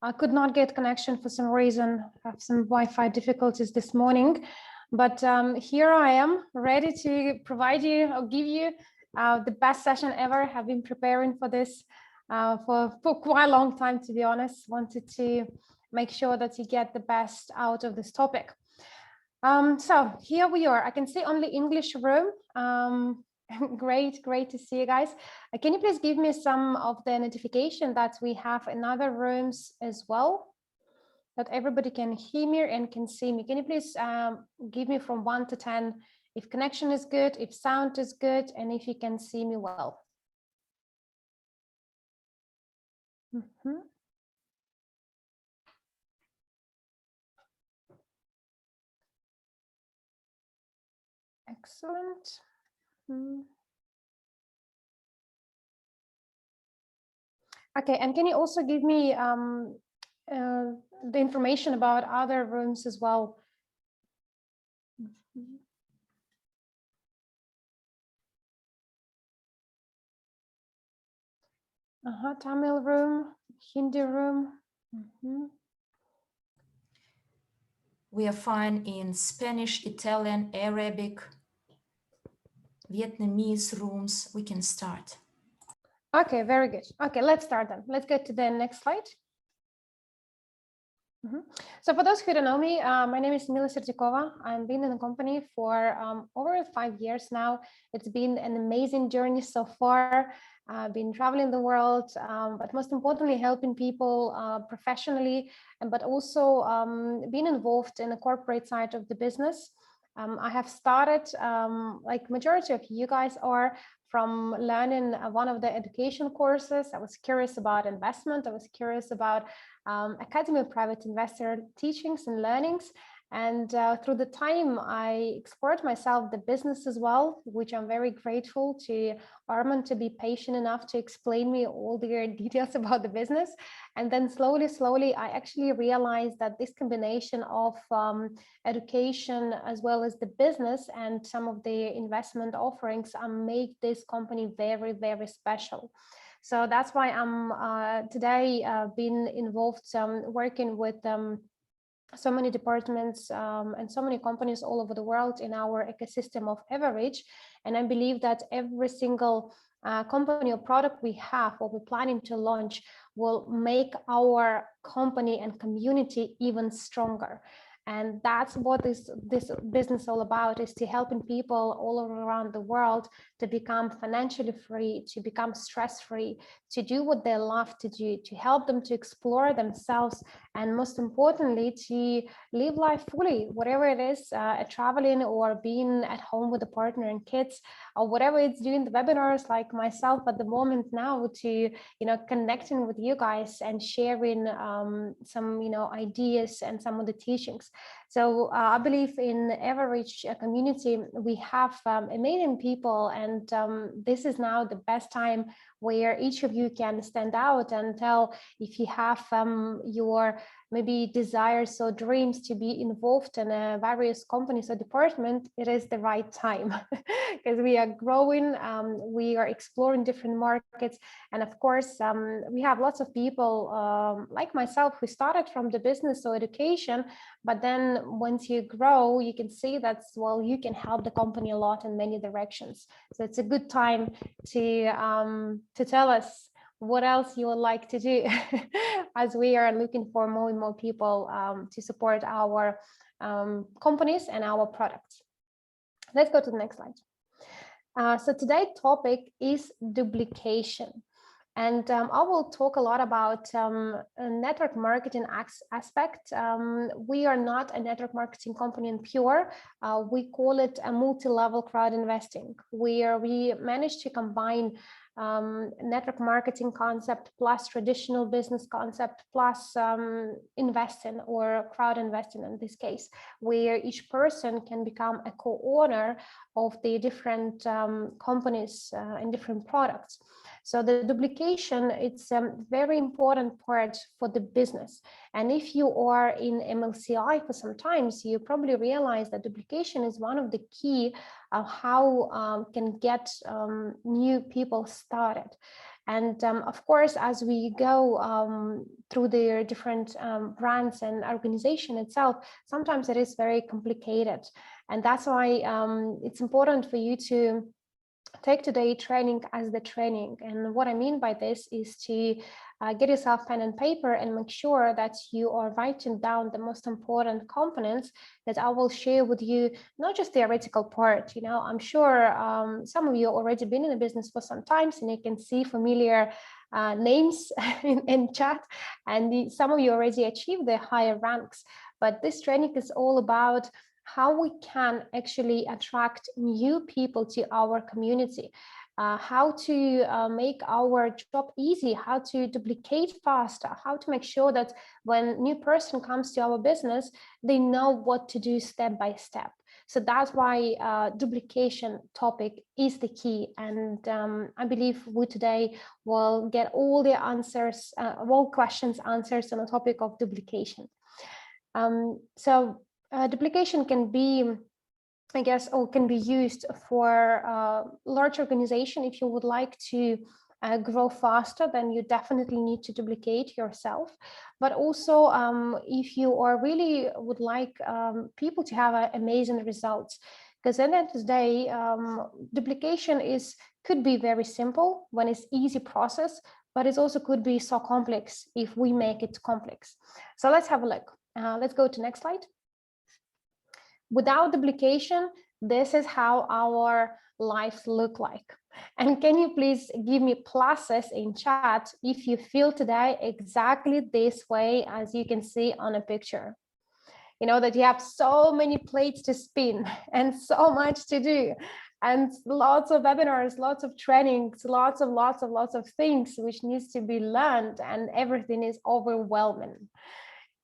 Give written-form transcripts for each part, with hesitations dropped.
I could not get connection for some reason. I have some Wi-Fi difficulties this morning, but here I am ready to provide you or give you the best session ever. Have been preparing for this for quite a long time, to be honest. Wanted to make sure that you get the best out of this topic. So here we are. I can see only English room. Great to see you guys. Can you please give me some of the notification that we have in other rooms as well, that everybody can hear me and can see me? Can you please give me from 1 to 10 if connection is good, if sound is good, and if you can see me well? Excellent. Okay, and can you also give me the information about other rooms as well? Tamil room, Hindi room. We are fine in Spanish, Italian, Arabic, Vietnamese rooms. We can start. Okay, very good. Okay, let's start then. Let's go to the next slide. So for those who don't know me, my name is Mila Sertikova. I've been in the company for over 5 years now. It's been an amazing journey so far. I've been traveling the world, but most importantly, helping people professionally, but also being involved in the corporate side of the business. I have started, like majority of you guys are, from learning one of the education courses. I was curious about investment. I was curious about Academy of Private Investor teachings and learnings. And through the time, I explored myself the business as well, which I'm very grateful to Armand to be patient enough to explain me all the details about the business. And then slowly, I actually realized that this combination of education as well as the business and some of the investment offerings make this company very special. So that's why I'm today been involved working with so many departments and so many companies all over the world in our ecosystem of Evorich. And I believe that every single company or product we have or we're planning to launch will make our company and community even stronger. And that's what this business all about, is to helping people all around the world to become financially free, to become stress-free, to do what they love to do, to help them to explore themselves, and most importantly, to live life fully, whatever it is, traveling or being at home with a partner and kids, or whatever it's doing the webinars like myself at the moment now, to connecting with you guys and sharing some ideas and some of the teachings. So I believe in Evorich community, we have amazing people, and this is now the best time where each of you can stand out and tell if you have your maybe desires or dreams to be involved in various companies or department. It is the right time because we are growing, we are exploring different markets, and of course we have lots of people like myself who started from the business or education, but then once you grow, you can see that, well, you can help the company a lot in many directions. So it's a good time to tell us what else you would like to do as we are looking for more and more people to support our companies and our products. Let's go to the next slide. So today's topic is duplication. And I will talk a lot about a network marketing aspect. We are not a network marketing company in pure. We call it a multi-level crowd investing, where we manage to combine network marketing concept plus traditional business concept plus investing or crowd investing in this case, where each person can become a co-owner of the different companies and different products. So the duplication, it's a very important part for the business. And if you are in MLCI for some times, you probably realize that duplication is one of the key of how can get new people started. And of course, as we go through the different brands and organization itself, sometimes it is very complicated. And that's why it's important for you to take today training as the training. And what I mean by this is to get yourself pen and paper and make sure that you are writing down the most important components that I will share with you, not just theoretical part. You know, I'm sure some of you already been in the business for some time, and you can see familiar names in chat, and some of you already achieved the higher ranks. But this training is all about how we can actually attract new people to our community, how to make our job easy, how to duplicate faster, how to make sure that when new person comes to our business, they know what to do step by step. So that's why duplication topic is the key. And I believe we today will get all the answers, all questions answered on the topic of duplication. Duplication can be, I guess, or can be used for large organization. If you would like to grow faster, then you definitely need to duplicate yourself. But also, if you are really would like people to have amazing results, because at the end of the day, duplication could be very simple when it's easy process, but it also could be so complex if we make it complex. So let's have a look. Let's go to next slide. Without duplication, this is how our lives look like. And can you please give me pluses in chat if you feel today exactly this way, as you can see on a picture? You know, that you have so many plates to spin and so much to do, and lots of webinars, lots of trainings, lots of things which needs to be learned, and everything is overwhelming.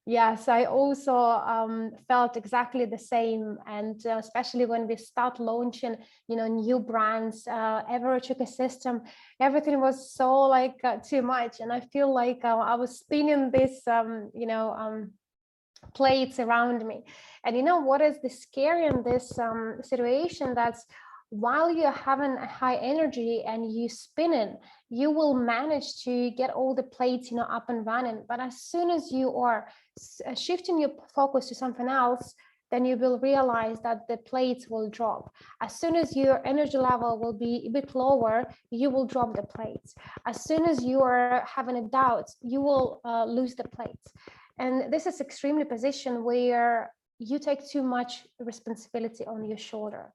Yes, I also felt exactly the same, and especially when we start launching, you know, new brands, Evorich ecosystem, everything was so like too much, and I feel like I was spinning this, plates around me. And you know what is the scary in this situation? That's while you're having a high energy and you spinning, you will manage to get all the plates, you know, up and running. But as soon as you are shifting your focus to something else, then you will realize that the plates will drop. As soon as your energy level will be a bit lower, you will drop the plates. As soon as you are having a doubt, you will lose the plates. And this is extremely position where you take too much responsibility on your shoulder.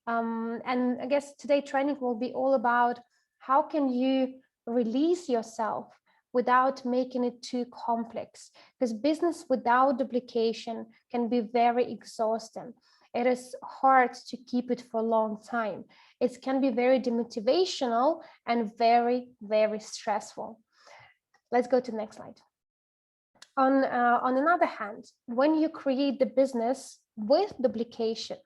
And I guess today training will be all about how can you release yourself without making it too complex, because business without duplication can be very exhausting. It is hard to keep it for a long time. It can be very demotivational and very, very stressful. Let's go to the next slide. On another hand, when you create the business with duplication,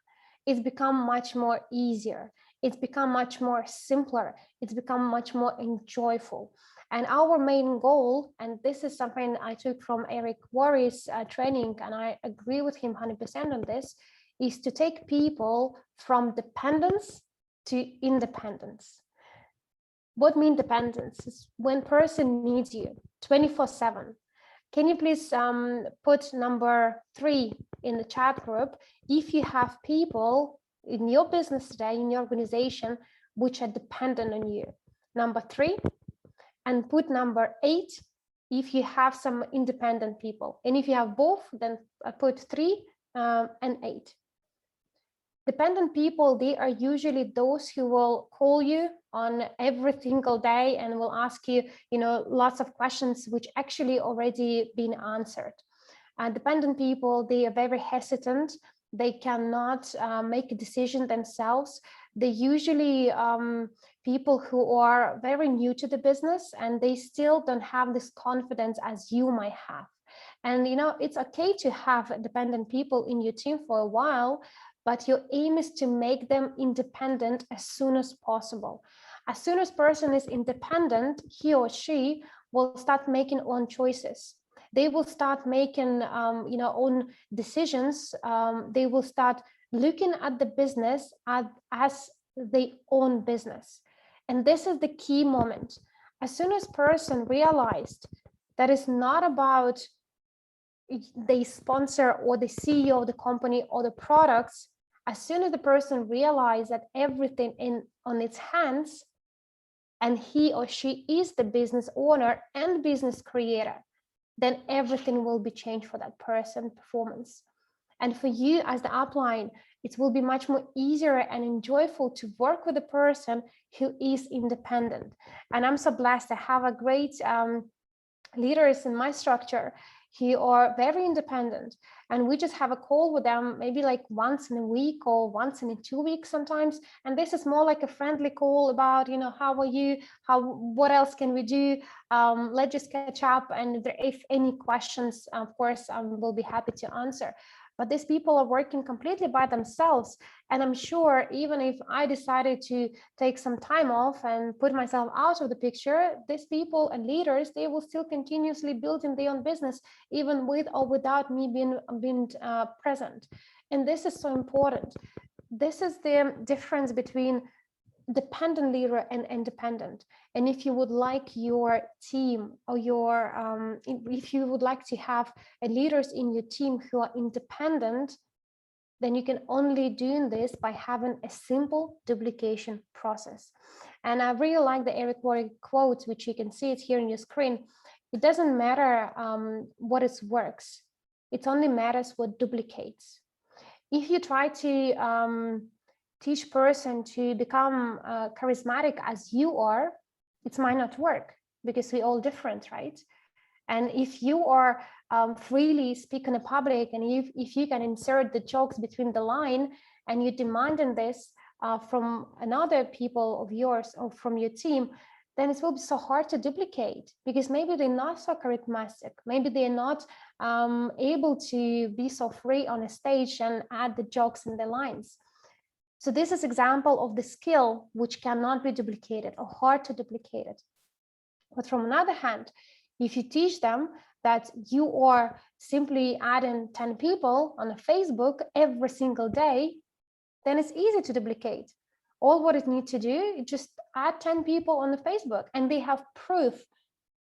it's become much more easier. It's become much more simpler. It's become much more enjoyable. And our main goal, and this is something I took from Eric Worre's training, and I agree with him 100% on this, is to take people from dependence to independence. What means dependence? Is when person needs you 24/7. Can you please put number 3 in the chat group if you have people in your business today, in your organization, which are dependent on you? Number 3, and put number 8 if you have some independent people. And if you have both, then put 3 and 8. Dependent people, they are usually those who will call you on every single day and will ask you, you know, lots of questions which actually already been answered. Dependent people, they are very hesitant. They cannot make a decision themselves. They usually people who are very new to the business, and they still don't have this confidence as you might have. And you know, it's okay to have dependent people in your team for a while, but your aim is to make them independent as soon as possible. As soon as person is independent, he or she will start making own choices. They will start making own decisions. They will start looking at the business as their own business. And this is the key moment. As soon as person realized that it's not about the sponsor or the CEO of the company or the products, as soon as the person realized that everything on its hands, and he or she is the business owner and business creator, then everything will be changed for that person performance. And for you as the upline, it will be much more easier and enjoyable to work with a person who is independent. And I'm so blessed to have a great leaders in my structure who are very independent, and we just have a call with them maybe like once in a week or once in 2 weeks sometimes, and this is more like a friendly call about, you know, how are you, what else can we do, let's just catch up, and if any questions, of course, we'll be happy to answer. But these people are working completely by themselves, and I'm sure even if I decided to take some time off and put myself out of the picture, these people and leaders, they will still continuously building their own business, even with or without me being present. And this is so important. This is the difference between dependent leader and independent. And if you would like your team or your if you would like to have leaders in your team who are independent, then you can only do this by having a simple duplication process. And I really like the Evorich quote, which you can see it here on your screen. It doesn't matter what it works, it only matters what duplicates. If you try to teach person to become charismatic as you are, it might not work because we're all different, right? And if you are freely speaking in public, and if you can insert the jokes between the line, and you're demanding this from another people of yours or from your team, then it will be so hard to duplicate, because maybe they're not so charismatic, maybe they're not able to be so free on a stage and add the jokes and the lines. So this is example of the skill which cannot be duplicated or hard to duplicate it. But from another hand, if you teach them that you are simply adding 10 people on a Facebook every single day, then it's easy to duplicate. All what it needs to do is just add 10 people on the Facebook, and they have proof.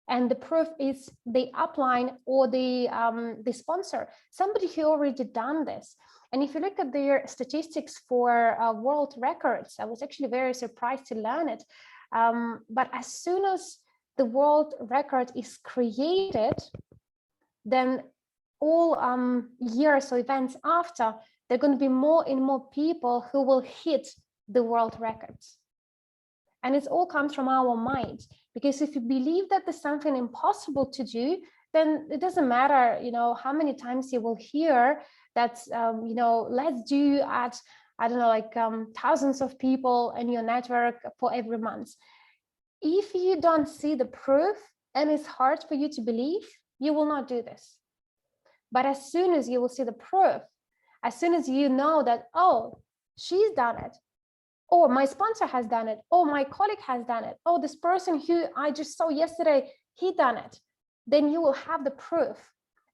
And the proof is the upline or the sponsor, somebody who already done this. And if you look at their statistics for world records, I was actually very surprised to learn it. But as soon as the world record is created, then all years or events after, there are going to be more and more people who will hit the world records. And it all comes from our mind, because if you believe that there's something impossible to do, then it doesn't matter, you know, how many times you will hear that, you know, let's do at, I don't know, like thousands of people in your network for every month. If you don't see the proof and it's hard for you to believe, you will not do this. But as soon as you will see the proof, as soon as you know that, oh, she's done it, or my sponsor has done it, or my colleague has done it, oh, this person who I just saw yesterday, he done it, then you will have the proof.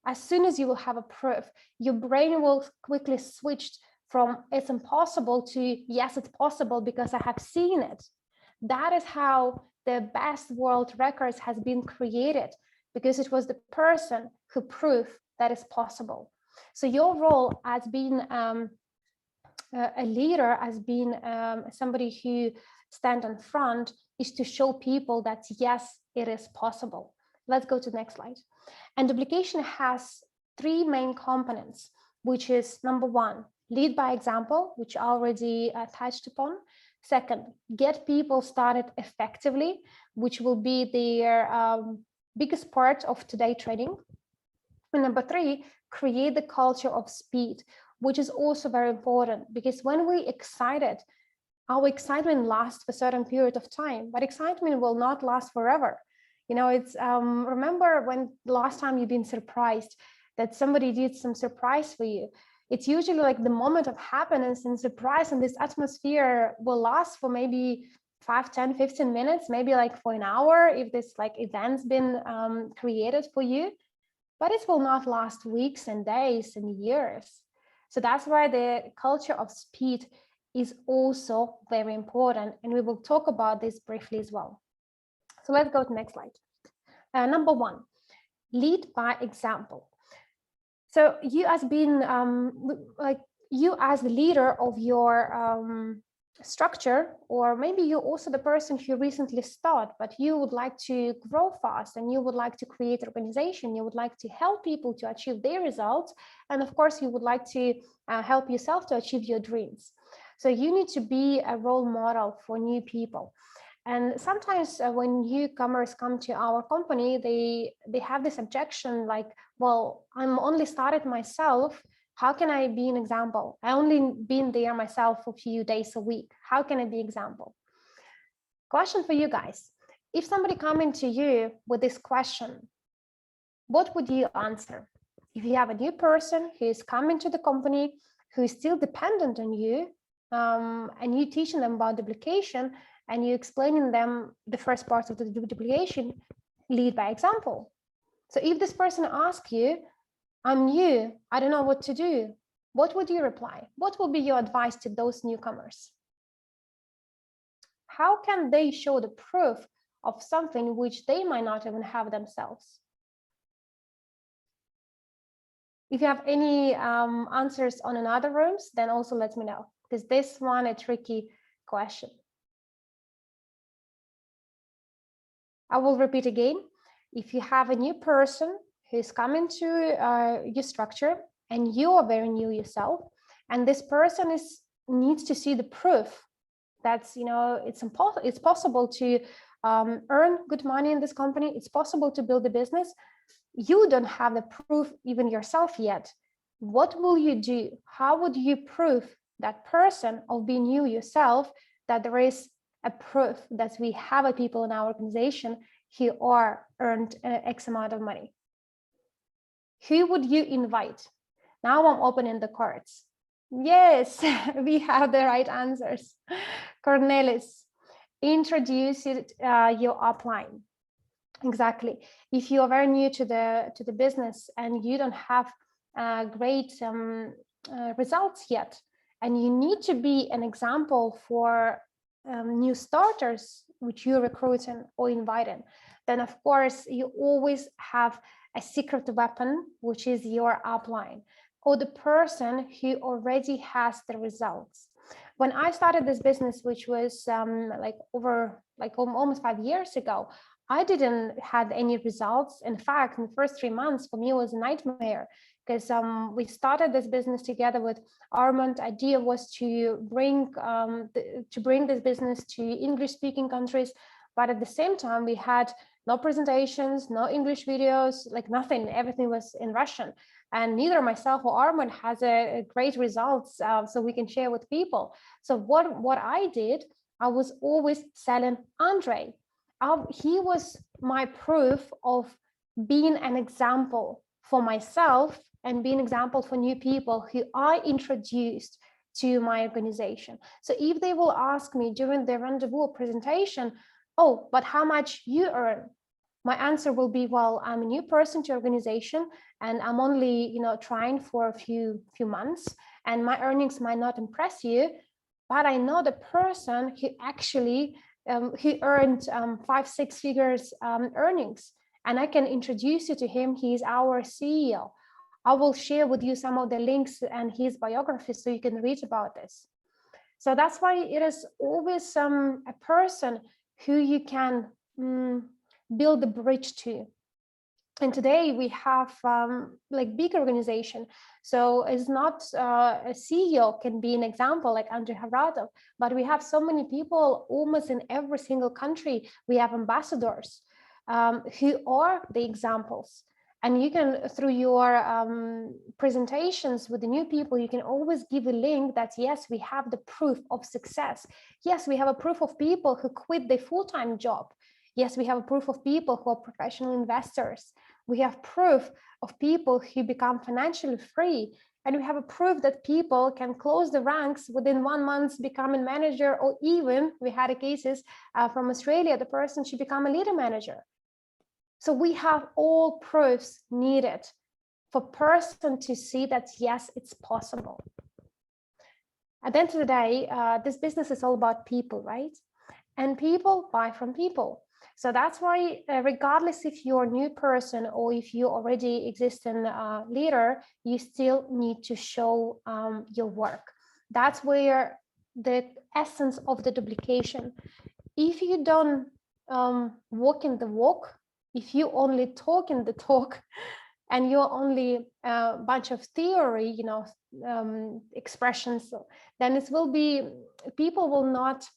As soon as you will have a proof, your brain will quickly switch from it's impossible to yes, it's possible because I have seen it. That is how the best world records has been created, because it was the person who proved that it's possible. So your role as being a leader, as being somebody who stands in front, is to show people that yes, it is possible. Let's go to the next slide. And duplication has 3 main components, which is number 1, lead by example, which I already touched upon. Second, get people started effectively, which will be their biggest part of today's training. And number 3, create the culture of speed, which is also very important, because when we're excited, our excitement lasts for a certain period of time, but excitement will not last forever. You know, it's remember when the last time you've been surprised that somebody did some surprise for you. It's usually like the moment of happiness and surprise, and this atmosphere will last for maybe 5, 10, 15 minutes, maybe like for an hour if this like event's been created for you, but it will not last weeks and days and years. So that's why the culture of speed is also very important, and we will talk about this briefly as well. So let's go to the next slide. Number one, lead by example. So you as being you as the leader of your structure, or maybe you're also the person who recently started, but you would like to grow fast and you would like to create an organization, you would like to help people to achieve their results, and of course you would like to help yourself to achieve your dreams. So you need to be a role model for new people. And sometimes when newcomers come to our company, they have this objection like, well, I'm only started myself. How can I be an example? I only been there myself for a few days a week. How can I be example? Question for you guys. If somebody coming to you with this question, what would you answer? If you have a new person who is coming to the company, who is still dependent on you, and you teaching them about duplication, and you explaining them the first parts of the duplication, lead by example. So if this person asks you, I'm new, I don't know what to do, what would you reply? What will be your advice to those newcomers? How can they show the proof of something which they might not even have themselves? If you have any answers on another rooms, then also let me know, because this one a tricky question. I will repeat again. If you have a new person who is coming to your structure and you are very new yourself, and this person needs to see the proof that's, it's possible to earn good money in this company, it's possible to build a business, you don't have the proof even yourself yet. What will you do? How would you prove that person of being new yourself that there is a proof that we have a people in our organization who are earned X amount of money? Who would you invite? Now I'm opening the cards. Yes, we have the right answers. Cornelis, introduce your upline. Exactly. If you are very new to the business and you don't have great results yet, and you need to be an example for new starters which you're recruiting or inviting, then of course you always have a secret weapon, which is your upline or the person who already has the results. When I started this business, which was almost 5 years ago, I didn't have any results. In fact, in the first 3 months for me it was a nightmare, because we started this business together with Armand. Idea was to bring this business to English-speaking countries, but at the same time we had no presentations, no English videos, like nothing. Everything was in Russian, and neither myself or Armand has a great results, so we can share with people. So what I did, I was always selling Andrey. He was my proof of being an example for myself and being an example for new people who I introduced to my organization. So if they will ask me during the rendezvous presentation, oh, but how much you earn? My answer will be, well, I'm a new person to organization and I'm only, trying for a few months, and my earnings might not impress you, but I know the person who actually he earned 5-6 figures earnings, and I can introduce you to him. He's our CEO. I will share with you some of the links and his biography so you can read about this. So that's why it is always a person who you can build the bridge to. And today we have big organization. So it's not a CEO can be an example like Andrey Havratov, but we have so many people almost in every single country. We have ambassadors who are the examples. And you can, through your presentations with the new people, you can always give a link that, yes, we have the proof of success. Yes, we have a proof of people who quit their full-time job. Yes, we have a proof of people who are professional investors. We have proof of people who become financially free. And we have a proof that people can close the ranks within 1 month, become a manager, or even we had cases from Australia, the person should become a leader manager. So we have all proofs needed for person to see that, yes, it's possible. At the end of the day, this business is all about people, right? And people buy from people. So that's why, regardless if you're a new person or if you already existing leader, you still need to show your work. That's where the essence of the duplication. If you don't walk in the walk, if you only talk in the talk, and you're only a bunch of theory, expressions, then it will be, people will not,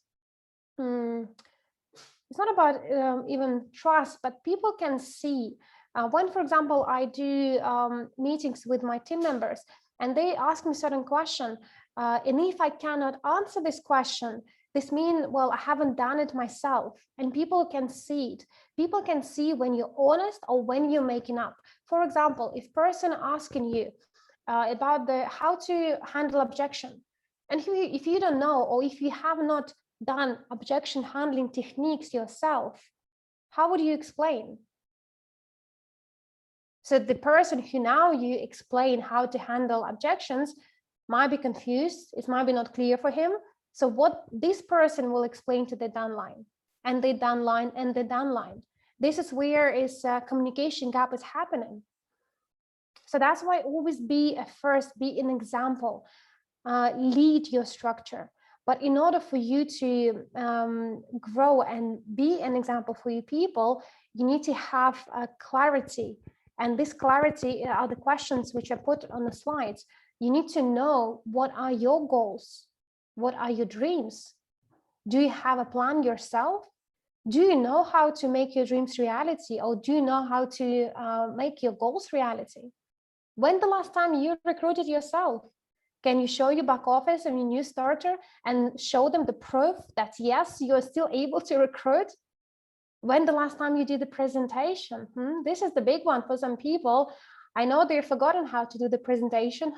it's not about even trust, but people can see. When, for example, I do meetings with my team members and they ask me certain question, and if I cannot answer this question, this means, well, I haven't done it myself, and people can see it. People can see when you're honest or when you're making up. For example, if person asking you about how to handle objection, and if you don't know, or if you have not done objection handling techniques yourself, how would you explain? So the person who now you explain how to handle objections might be confused, it might be not clear for him. So what this person will explain to the downline, and the downline, and the downline. This is where is communication gap is happening. So that's why always be an example, lead your structure. But in order for you to grow and be an example for your people, you need to have clarity. And this clarity are the questions which I put on the slides. You need to know, what are your goals? What are your dreams? Do you have a plan yourself? Do you know how to make your dreams reality? Or do you know how to make your goals reality? When the last time you recruited yourself? Can you show your back office and your new starter and show them the proof that yes, you're still able to recruit? When the last time you did the presentation? This is the big one for some people. I know they've forgotten how to do the presentation.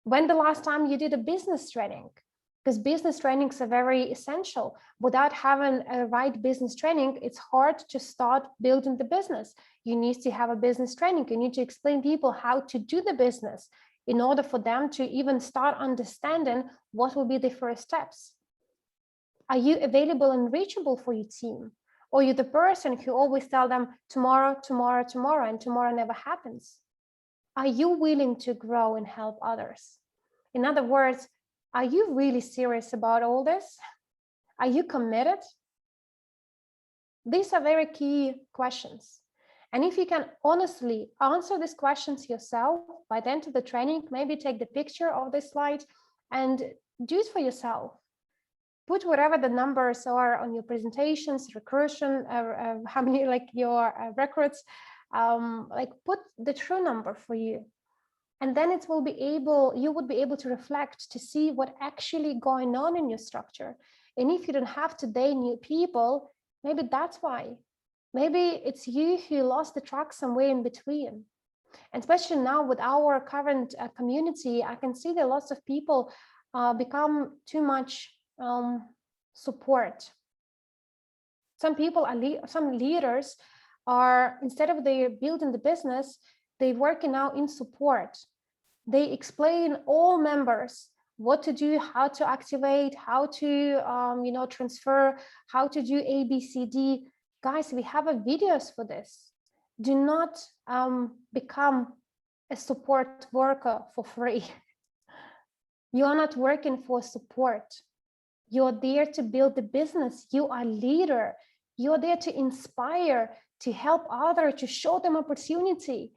When the last time you did a business training? Because business trainings are very essential. Without having a right business training, it's hard to start building the business. You need to have a business training. You need to explain people how to do the business in order for them to even start understanding what will be the first steps. Are you available and reachable for your team? Or are you the person who always tell them tomorrow, tomorrow, tomorrow, and tomorrow never happens? Are you willing to grow and help others? In other words, are you really serious about all this? Are you committed? These are very key questions. And if you can honestly answer these questions yourself by the end of the training, maybe take the picture of this slide and do it for yourself. Put whatever the numbers are on your presentations, recursion, how many like your records, like put the true number for you. And then it will be you would be able to reflect to see what actually going on in your structure. And if you don't have today new people, maybe that's why. Maybe it's you who lost the track somewhere in between. And especially now with our current community, I can see that lots of people become too much support. Some people are some leaders are, instead of they building the business, they're working now in support. They explain all members what to do, how to activate, how to transfer, how to do A, B, C, D. Guys, we have videos for this. Do not become a support worker for free. You are not working for support. You're there to build the business. You are a leader. You're there to inspire, to help others, to show them opportunity.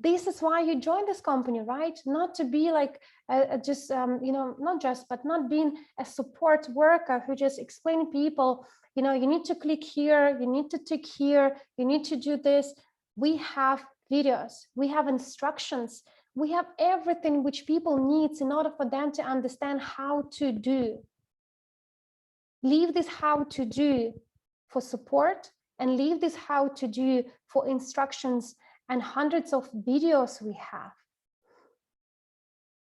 This is why you joined this company, right? Not to be like not being a support worker who just explain people, you need to click here, you need to tick here, you need to do this. We have videos, we have instructions, we have everything which people need in order for them to understand how to do. Leave this how to do for support and leave this how to do for instructions and hundreds of videos we have.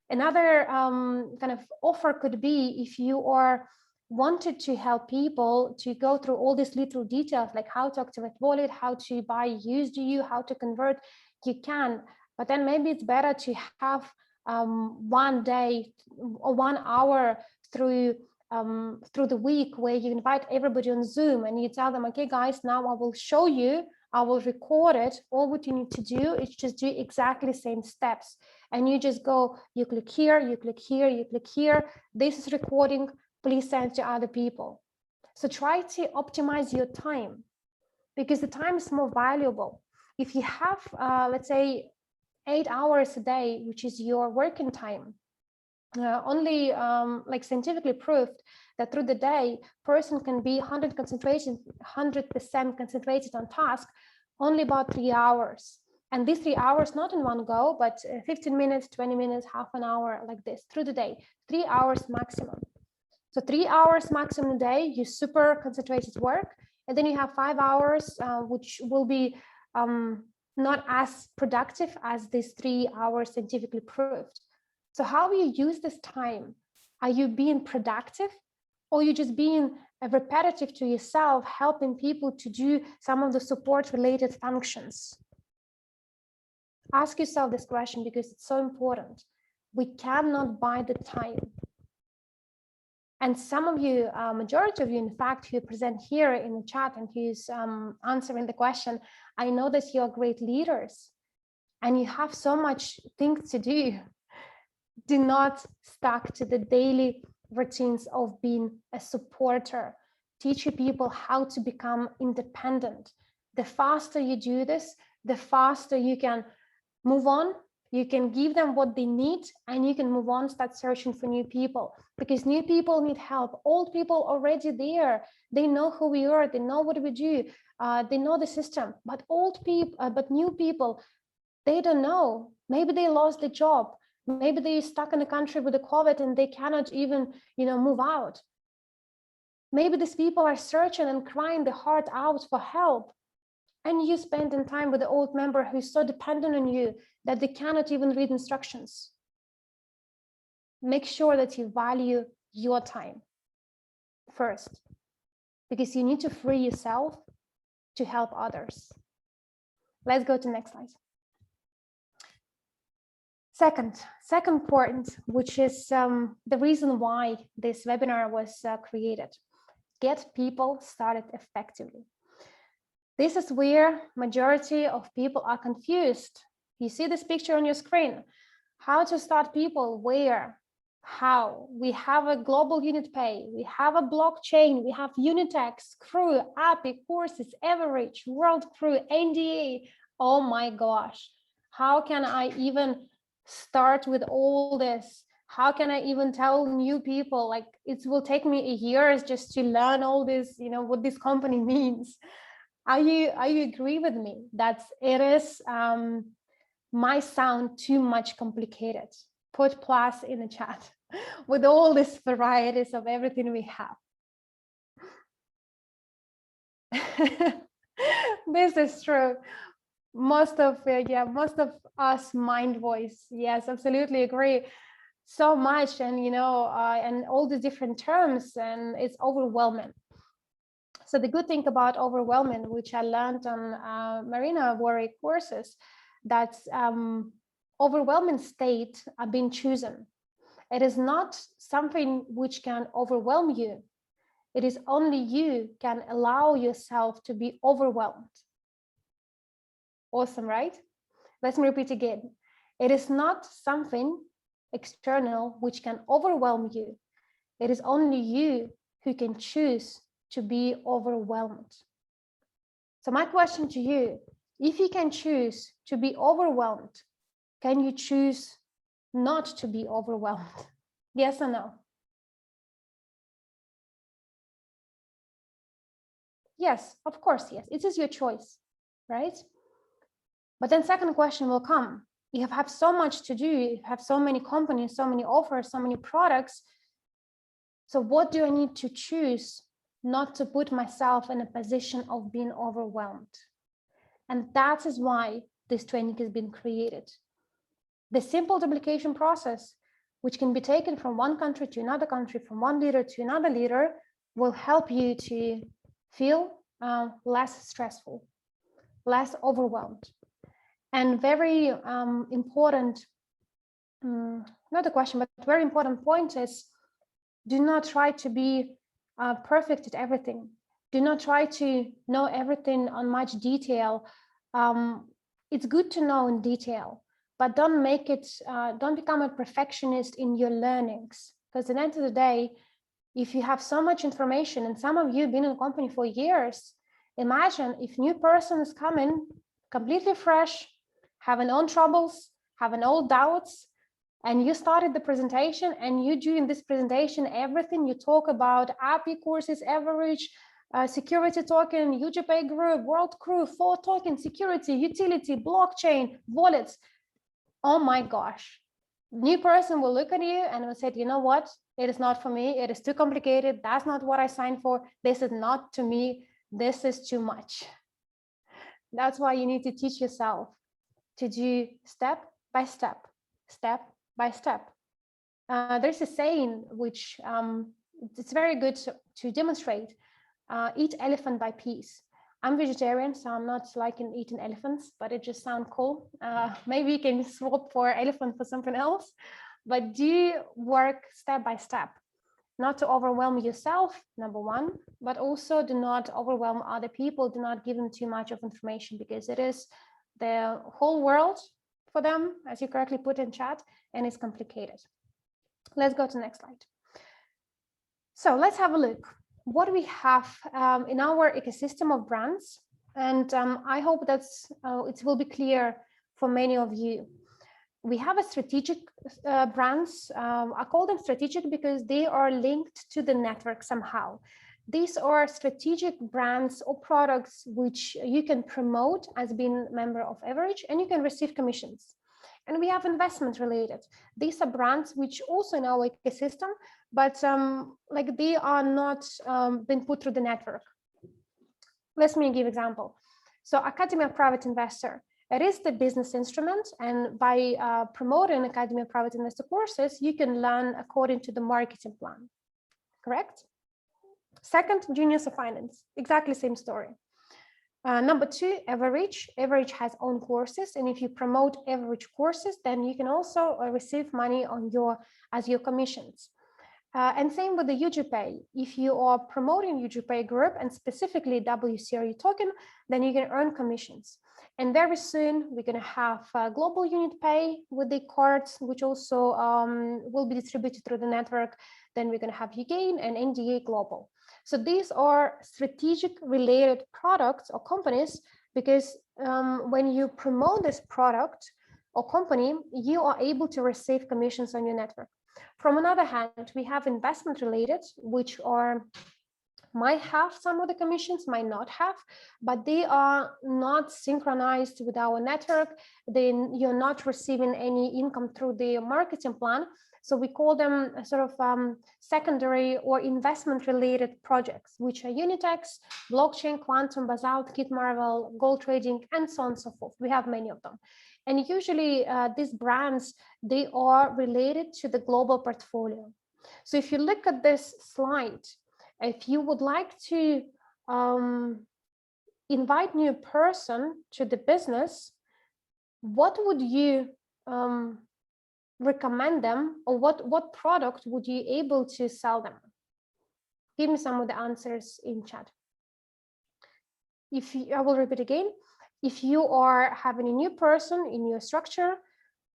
Another kind of offer could be, if you are wanted to help people to go through all these little details, like how to activate wallet, how to buy used EU, how to convert, you can. But then maybe it's better to have 1 day or 1 hour through through the week, where you invite everybody on Zoom and you tell them, okay, guys, now I will show you, I will record it. All what you need to do is just do exactly the same steps. And you just go, you click here, you click here, you click here. This is recording, please send to other people. So try to optimize your time, because the time is more valuable. If you have, let's say, 8 hours a day, which is your working time, only like scientifically proved that through the day, person can be 100% concentrated on task only about 3 hours. And these 3 hours, not in one go, but 15 minutes, 20 minutes, half an hour, like this through the day, 3 hours maximum. So 3 hours maximum a day, you super concentrated work. And then you have 5 hours, which will be not as productive as these 3 hours scientifically proved. So how you use this time? Are you being productive, or you just being repetitive to yourself, helping people to do some of the support related functions? Ask yourself this question, because it's so important. We cannot buy the time. And some of you, majority of you, in fact, who present here in the chat and who's answering the question, I know that you're great leaders and you have so much things to do. Do not stuck to the daily routines of being a supporter. Teach your people how to become independent. The faster you do this, the faster you can move on. You can give them what they need, and you can move on, start searching for new people, because new people need help. Old people already there. They know who we are. They know what we do. They know the system. But new people, they don't know. Maybe they lost the job. Maybe they're stuck in a country with the COVID and they cannot even, move out. Maybe these people are searching and crying their heart out for help. And you spending time with the old member who's so dependent on you that they cannot even read instructions. Make sure that you value your time first, because you need to free yourself to help others. Let's go to the next slide. Second point, which is the reason why this webinar was created. Get people started effectively. This is where majority of people are confused. You see this picture on your screen. How to start people, where, how. We have a global unit pay, we have a blockchain, we have Unitex, Crew, API, courses, Evorich, World Crew, NDA. Oh my gosh, how can I even start with all this? How can I even tell new people? Like, it will take me a year just to learn all this, what this company means. Are you agree with me that it is might sound too much complicated? Put plus in the chat with all these varieties of everything we have. This is true. Most of us mind voice. Yes, absolutely agree. So much, and and all the different terms, and it's overwhelming. So the good thing about overwhelming, which I learned on Marina Evorich courses, that overwhelming state are being chosen. It is not something which can overwhelm you. It is only you can allow yourself to be overwhelmed. Awesome, right? Let me repeat again. It is not something external which can overwhelm you. It is only you who can choose to be overwhelmed. So my question to you, if you can choose to be overwhelmed, can you choose not to be overwhelmed? Yes or no? Yes, of course, yes. It is your choice, right? But then second question will come. You have so much to do. You have so many companies, so many offers, so many products. So what do I need to choose not to put myself in a position of being overwhelmed? And that is why this training has been created. The simple duplication process, which can be taken from one country to another country, from one leader to another leader, will help you to feel less stressful, less overwhelmed. And very important, not a question, but very important point is Do not try to be perfect at everything. Do not try to know everything on much detail. It's good to know in detail, but don't become a perfectionist in your learnings. Because at the end of the day, if you have so much information, and some of you have been in a company for years, imagine if new person is coming completely fresh, having own troubles, having old doubts, and you started the presentation, and you do in this presentation everything you talk about: API courses, Evorich, security token, UGPay group, world crew, for token, security, utility, blockchain, wallets. Oh my gosh. New person will look at you and will say, you know what? It is not for me. It is too complicated. That's not what I signed for. This is not to me. This is too much. That's why you need to teach yourself to do step by step, step by step. There's a saying which it's very good to demonstrate: eat elephant by piece. I'm vegetarian, so I'm not liking eating elephants, but it just sounds cool. Maybe you can swap for elephant for something else, but do work step by step, not to overwhelm yourself, number one, but also do not overwhelm other people. Do not give them too much of information, because it is the whole world for them, as you correctly put in chat, and it's complicated. Let's go to the next slide. So let's have a look what we have in our ecosystem of brands. And I hope that's it will be clear for many of you. We have a strategic brands. I call them strategic because they are linked to the network somehow. These are strategic brands or products which you can promote as being a member of Evorich, and you can receive commissions. And we have investment related. These are brands which also in our ecosystem, but like they are not been put through the network. Let me give example. So Academy of Private Investor, it is the business instrument, and by promoting Academy of Private Investor courses, you can learn according to the marketing plan, correct? Second, Genius of Finance, exactly same story. Number two, Evorich. Evorich has own courses, and if you promote Evorich courses, then you can also receive money on as your commissions. And same with the UGPay. If you are promoting UGPay group and specifically WCRU token, then you can earn commissions. And very soon we're going to have global unit pay with the cards, which also will be distributed through the network. Then we're going to have UGain and NDA Global. So these are strategic related products or companies, because when you promote this product or company, you are able to receive commissions on your network. From another hand, we have investment related, which might have some of the commissions, might not have, but they are not synchronized with our network. Then you're not receiving any income through the marketing plan. So we call them sort of secondary or investment related projects, which are Unitex, blockchain, quantum, basalt, Kit Marvel, gold trading, and so on and so forth. We have many of them. And usually these brands, they are related to the global portfolio. So if you look at this slide, if you would like to invite new person to the business, what would you recommend them, or what product would you able to sell them? Give me some of the answers in chat. I will repeat again. If you are having a new person in your structure,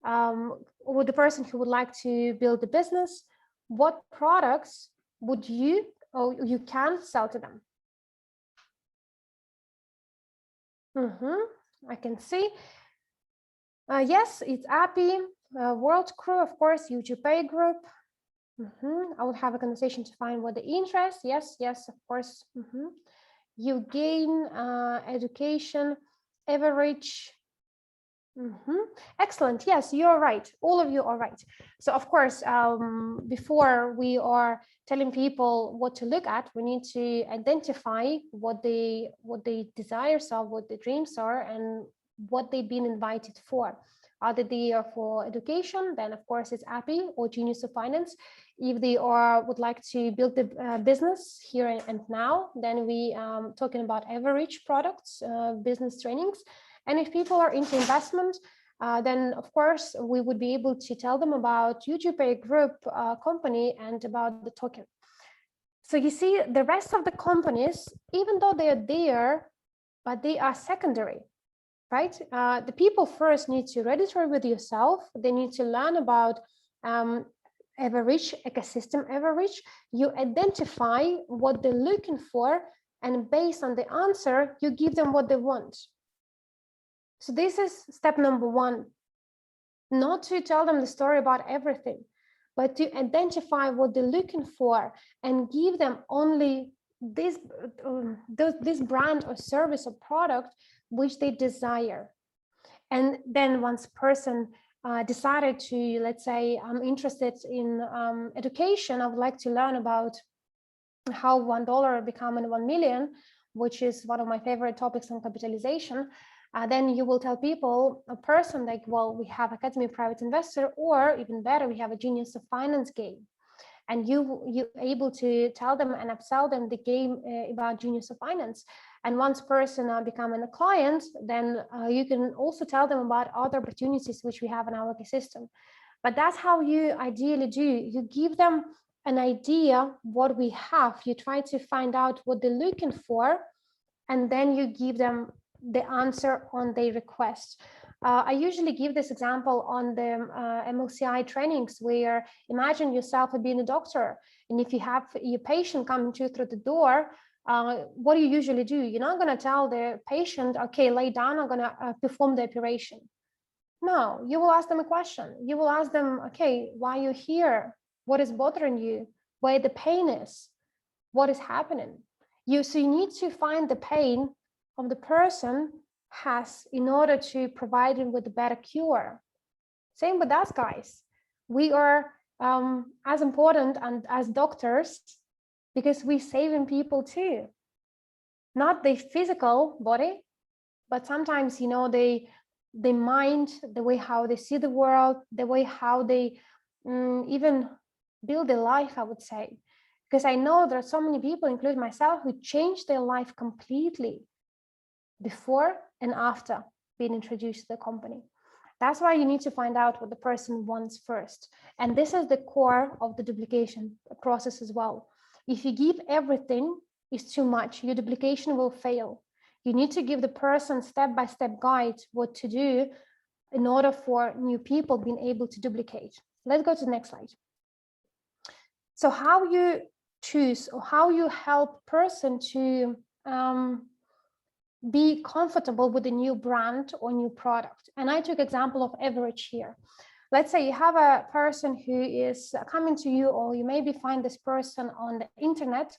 or the person who would like to build a business, what products would you can sell to them? I can see. Yes, it's API, World Crew, of course, UGPay group. I would have a conversation to find what the interest. Yes, of course. UGain, education, Evorich. Excellent. Yes, you're right. All of you are right. So of course, before we are telling people what to look at, we need to identify what they desires are, what the dreams are, and what they've been invited for. Either they are for education, then of course it's API or Genius of Finance. If they would like to build the business here and now, then we talking about Evorich products, business trainings. And if people are into investment, then of course we would be able to tell them about YouTube Pay Group company and about the token. So you see, the rest of the companies, even though they are there, but they are secondary, right? The people first need to register with yourself. They need to learn about Evorich, ecosystem Evorich. You identify what they're looking for, and based on the answer, you give them what they want. So this is step number one, not to tell them the story about everything, but to identify what they're looking for and give them only this brand or service or product which they desire. And then once person decided to, let's say, I'm interested in education, I would like to learn about how $1 becoming 1 million, which is one of my favorite topics on capitalization. Then you will tell people, a person like, well, we have Academy Private Investor, or even better, we have a Genius of Finance game. And you're able to tell them and upsell them the game about Genius of Finance. And once person becoming a client, then you can also tell them about other opportunities which we have in our ecosystem. But that's how you ideally do. You give them an idea what we have. You try to find out what they're looking for, and then you give them the answer on their request. I usually give this example on the MLCI trainings, where imagine yourself being a doctor, and if you have your patient coming to you through the door, what do you usually do? You're not going to tell the patient, okay, lay down, I'm going to perform the operation. No, you will ask them a question. You will ask them, okay, why are you here? What is bothering you? Where the pain is? What is happening? So you need to find the pain of the person has in order to provide him with a better cure. Same with us, guys. We are as important and as doctors because we're saving people too. Not the physical body, but sometimes, you know, the mind, the way how they see the world, the way how they even build their life, I would say. Because I know there are so many people, including myself, who changed their life completely before and after being introduced to the company. That's why you need to find out what the person wants first. And this is the core of the duplication process as well. If you give everything, it's too much, your duplication will fail. You need to give the person step-by-step guide what to do in order for new people being able to duplicate. Let's go to the next slide. So how you choose or how you help person to be comfortable with a new brand or new product. And I took example of Evorich here. Let's say you have a person who is coming to you, or you maybe find this person on the internet,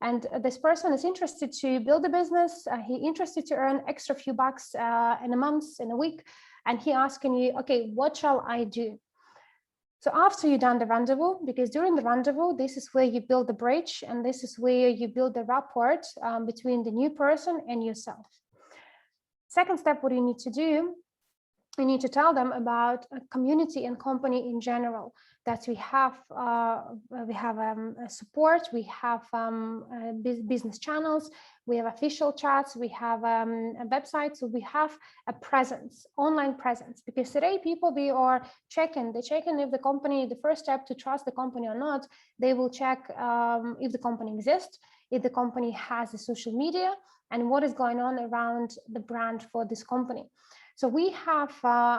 and this person is interested to build a business. He interested to earn extra few bucks in a month, in a week, and he asking you, okay, what shall I do? So after you've done the rendezvous, because during the rendezvous, this is where you build the bridge, and this is where you build the rapport between the new person and yourself. Second step, what you need to do, you need to tell them about a community and company in general, that we have support, we have business channels, we have official chats, we have a website, so we have a presence, online presence, because today people, they are checking if the company, the first step to trust the company or not, they will check if the company exists, if the company has a social media, and what is going on around the brand for this company. So we have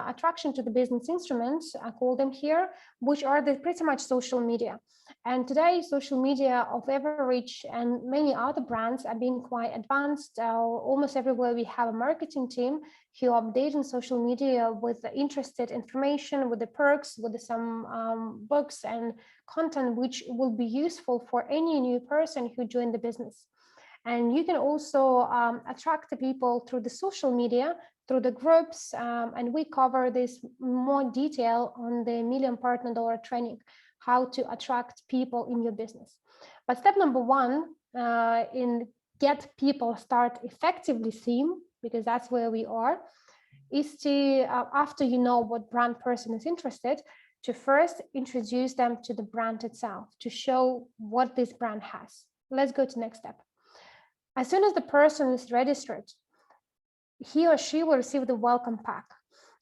attraction to the business instruments, I call them here, which are pretty much social media. And today, social media of Evorich and many other brands are being quite advanced. Almost everywhere we have a marketing team who update on social media with the interested information, with the perks, with some books and content, which will be useful for any new person who joined the business. And you can also attract the people through the social media, through the groups, and we cover this more detail on the $1 Million Partner training, how to attract people in your business. But step number one in get people start effectively theme, because that's where we are, is to, after you know what brand person is interested, to first introduce them to the brand itself, to show what this brand has. Let's go to the next step. As soon as the person is registered, he or she will receive the welcome pack.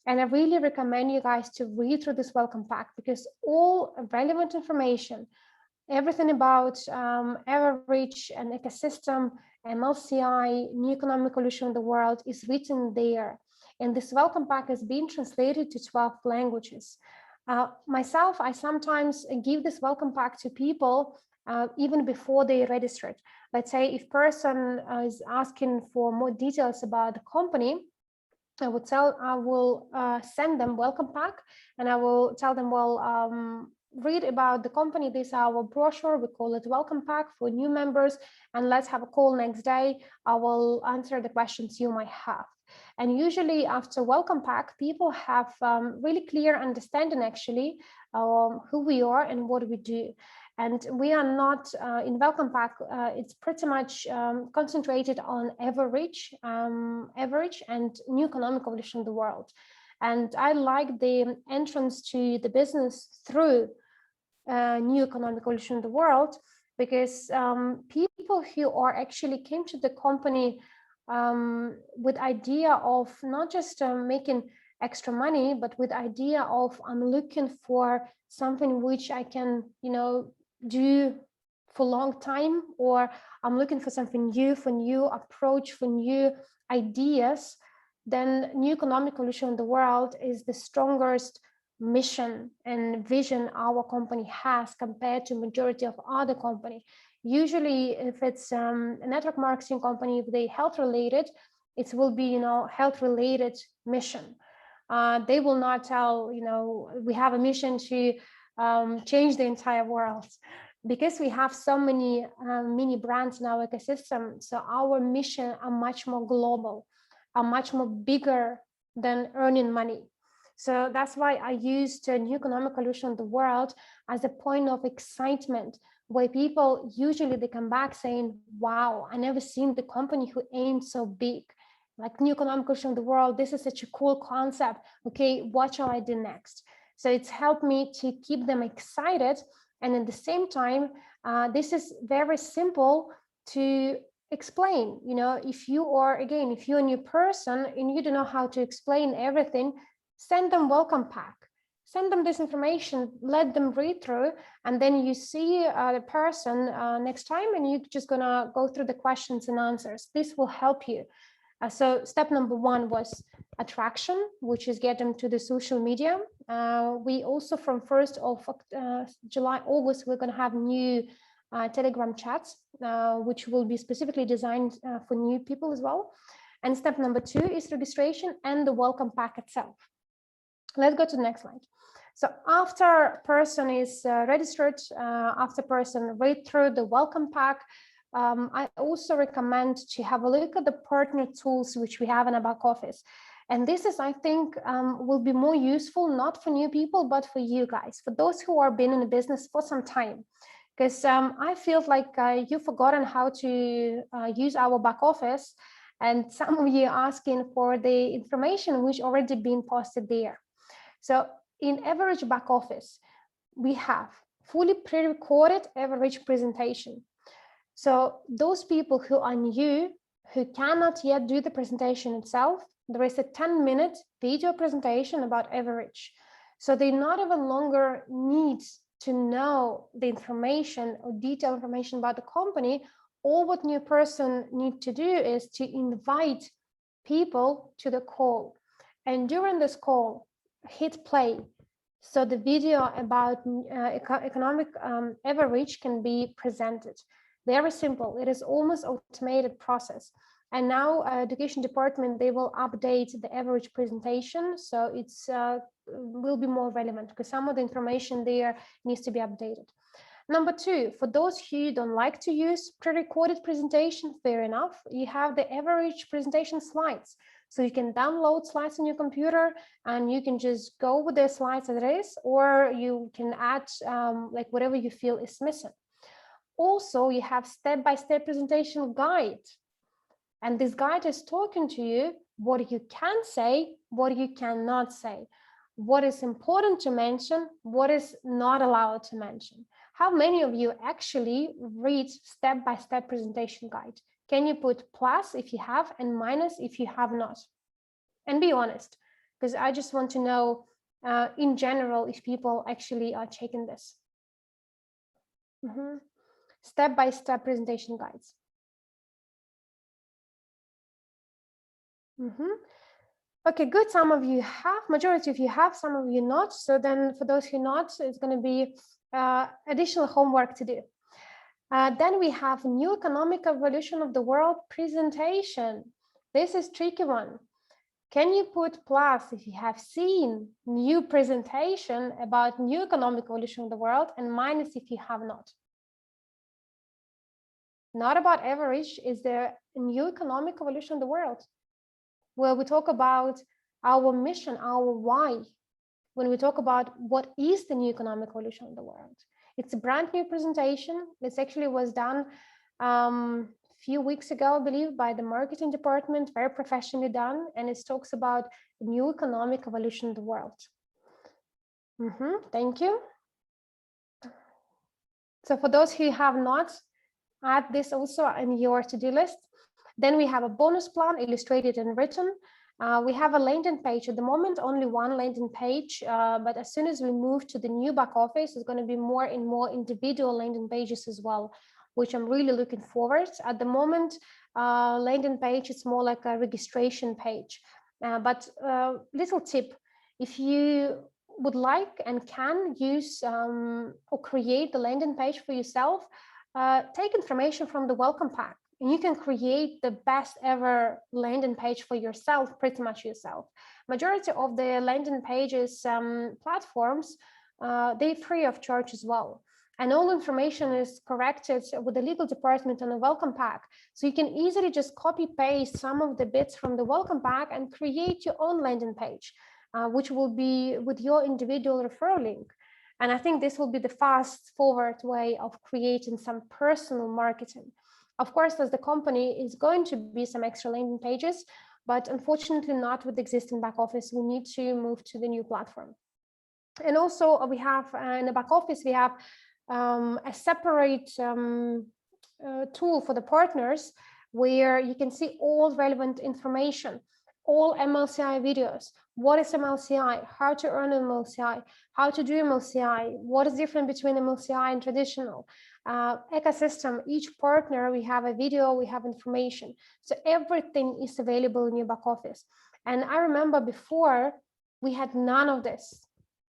And I really recommend you guys to read through this welcome pack, because all relevant information, everything about Evorich and ecosystem, MLCI, new economic evolution in the world is written there. And this welcome pack has been translated to 12 languages. Myself, I sometimes give this welcome pack to people even before they registered. Let's say if person is asking for more details about the company, I will send them welcome pack, and I will tell them, well, read about the company. This is our brochure. We call it welcome pack for new members, and let's have a call next day. I will answer the questions you might have. And usually after welcome pack, people have really clear understanding actually who we are and what we do. And we are not in welcome pack. It's pretty much concentrated on Evorich and new economic evolution of the world. And I like the entrance to the business through new economic evolution of the world, because people who are actually came to the company with idea of not just making extra money, but with idea of I'm looking for something which I can, do for a long time, or I'm looking for something new, for new approach, for new ideas, then new economic evolution in the world is the strongest mission and vision our company has compared to majority of other company. Usually if it's a network marketing company, if they health related, it will be health related mission. They will not tell we have a mission to change the entire world, because we have so many mini brands in our ecosystem. So our mission are much more global, are much more bigger than earning money. So that's why I used new economic evolution of the world as a point of excitement, where people usually they come back saying, wow, I never seen the company who aimed so big, like new economic evolution of the world. This is such a cool concept. Okay, what shall I do next? So it's helped me to keep them excited. And at the same time, this is very simple to explain. If you are, again, if you're a new person and you don't know how to explain everything, send them welcome pack, send them this information, let them read through, and then you see the person next time, and you're just gonna go through the questions and answers. This will help you. So step number one was attraction, which is get them to the social media. We also from 1st of July, August, we're going to have new Telegram chats, which will be specifically designed for new people as well. And step number two is registration and the welcome pack itself. Let's go to the next slide. So after person is registered, after person read through the welcome pack, I also recommend to have a look at the partner tools which we have in our back office. And this is, I think, will be more useful, not for new people, but for you guys, for those who are been in the business for some time. Because I feel like you've forgotten how to use our back office, and some of you are asking for the information which already been posted there. So in Evorich back office, we have fully pre-recorded Evorich presentation. So those people who are new, who cannot yet do the presentation itself, there is a 10-minute video presentation about Evorich. So they not even longer need to know the information or detailed information about the company. All what new person need to do is to invite people to the call. And during this call, hit play. So the video about economic Evorich can be presented. Very simple. It is almost automated process. And now education department, they will update the Evorich presentation. So it's will be more relevant because some of the information there needs to be updated. Number two, for those who don't like to use pre-recorded presentation, fair enough. You have the Evorich presentation slides. So you can download slides on your computer and you can just go with the slides as it is, or you can add like whatever you feel is missing. Also, you have step-by-step presentation guide. And this guide is talking to you what you can say, what you cannot say, what is important to mention, what is not allowed to mention. How many of you actually read step-by-step presentation guide? Can you put plus if you have and minus if you have not? And be honest. because I just want to know in general if people actually are checking this. Step-by-step presentation guides. Okay, good. Some of you have, majority of you have, some of you not. So then for those who not, it's going to be additional homework to do. Then we have new economic evolution of the world presentation. This is tricky one. Can you put plus if you have seen new presentation about new economic evolution of the world, and minus if you have not? Not about Evorich, is there a new economic evolution of the world, where we talk about our mission, our why, when we talk about what is the new economic evolution of the world. It's a brand new presentation. This actually was done a few weeks ago, I believe, by the marketing department, very professionally done, and it talks about the new economic evolution of the world. Thank you. So for those who have not, add this also in your to-do list. Then we have a bonus plan, illustrated and written. We have a landing page at the moment, only one landing page, but as soon as we move to the new back office, it's going to be more and more individual landing pages as well, which I'm really looking forward. At the moment, landing page is more like a registration page. But little tip, if you would like and can use or create the landing page for yourself, take information from the welcome pack. And you can create the best ever landing page for yourself, pretty much yourself. Majority of the landing pages platforms, they're free of charge as well. And all information is corrected with the legal department on the welcome pack. So you can easily just copy paste some of the bits from the welcome pack and create your own landing page, which will be with your individual referral link. And I think this will be the fast forward way of creating some personal marketing. Of course, as the company is going to be some extra landing pages, but unfortunately not with the existing back office. We need to move to the new platform. And also we have in the back office, we have a separate tool for the partners where you can see all relevant information, all MLCI videos. What is MLCI? How to earn MLCI? How to do MLCI? What is different between MLCI and traditional? Ecosystem, each partner, we have a video, we have information. So everything is available in your back office. And I remember before we had none of this.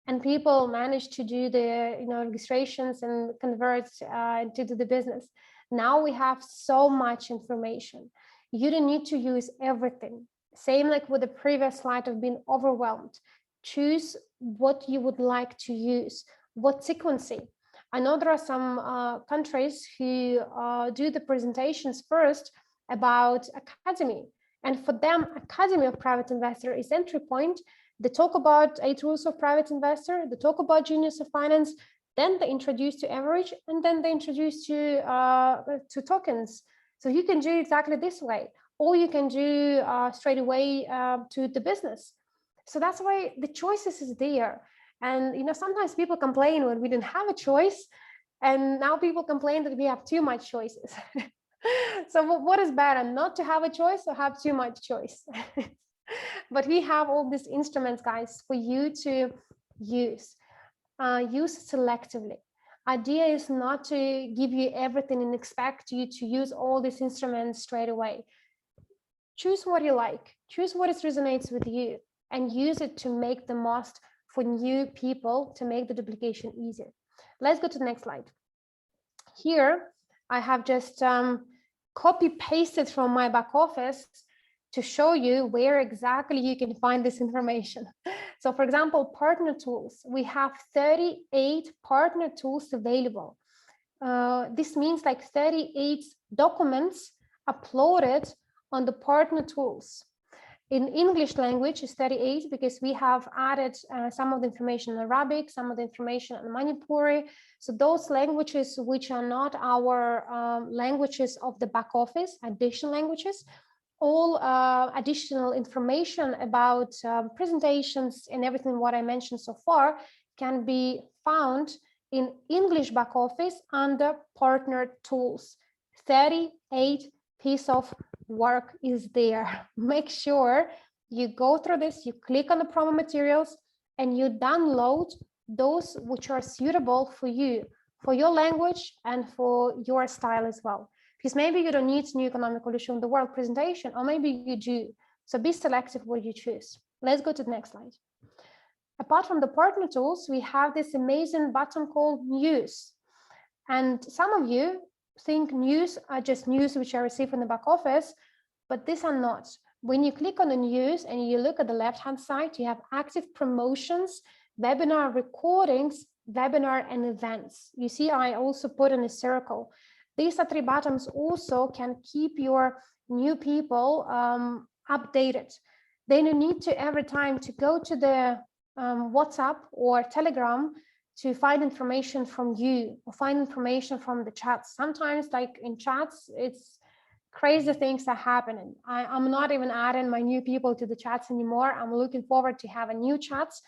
And people managed to do the registrations and convert to the business. Now we have so much information. You don't need to use everything. Same like with the previous slide of being overwhelmed. Choose what you would like to use, what sequencing. I know there are some countries who do the presentations first about academy. And for them, Academy of Private Investor is entry point. They talk about 8 rules of private investor, they talk about genius of finance, then they introduce to Evorich, and then they introduce to tokens. So you can do exactly this way, or you can do straight away to the business. So that's why the choices is there. And sometimes people complain when we didn't have a choice, and now people complain that we have too much choices. So what is better, not to have a choice or have too much choice? But we have all these instruments, guys, for you to use. Use selectively. Idea is not to give you everything and expect you to use all these instruments straight away. Choose what you like, choose what resonates with you, and use it to make the most for new people, to make the duplication easier. Let's go to the next slide. Here, I have just copy pasted from my back office to show you where exactly you can find this information. So for example, partner tools, we have 38 partner tools available. This means like 38 documents uploaded on the partner tools. In English language is 38 because we have added some of the information in Arabic, some of the information in Manipuri. So those languages which are not our languages of the back office, additional languages, all additional information about presentations and everything what I mentioned so far can be found in English back office under partner tools. 38 piece of work is there. Make sure you go through this, you click on the promo materials, and you download those which are suitable for you, for your language and for your style as well. Because maybe you don't need new economic evolution of the world presentation, or maybe you do. So be selective what you choose. Let's go to the next slide. Apart from the partner tools, we have this amazing button called news. And some of you think news are just news which I receive from the back office, but these are not. When you click on the news and you look at the left-hand side, you have active promotions, webinar recordings, webinar and events. You see, I also put in a circle. These are 3 buttons also can keep your new people updated. They don't need to every time to go to the WhatsApp or Telegram to find information from you or find information from the chats. Sometimes, like in chats, it's crazy things are happening. I'm not even adding my new people to the chats anymore. I'm looking forward to have a new chats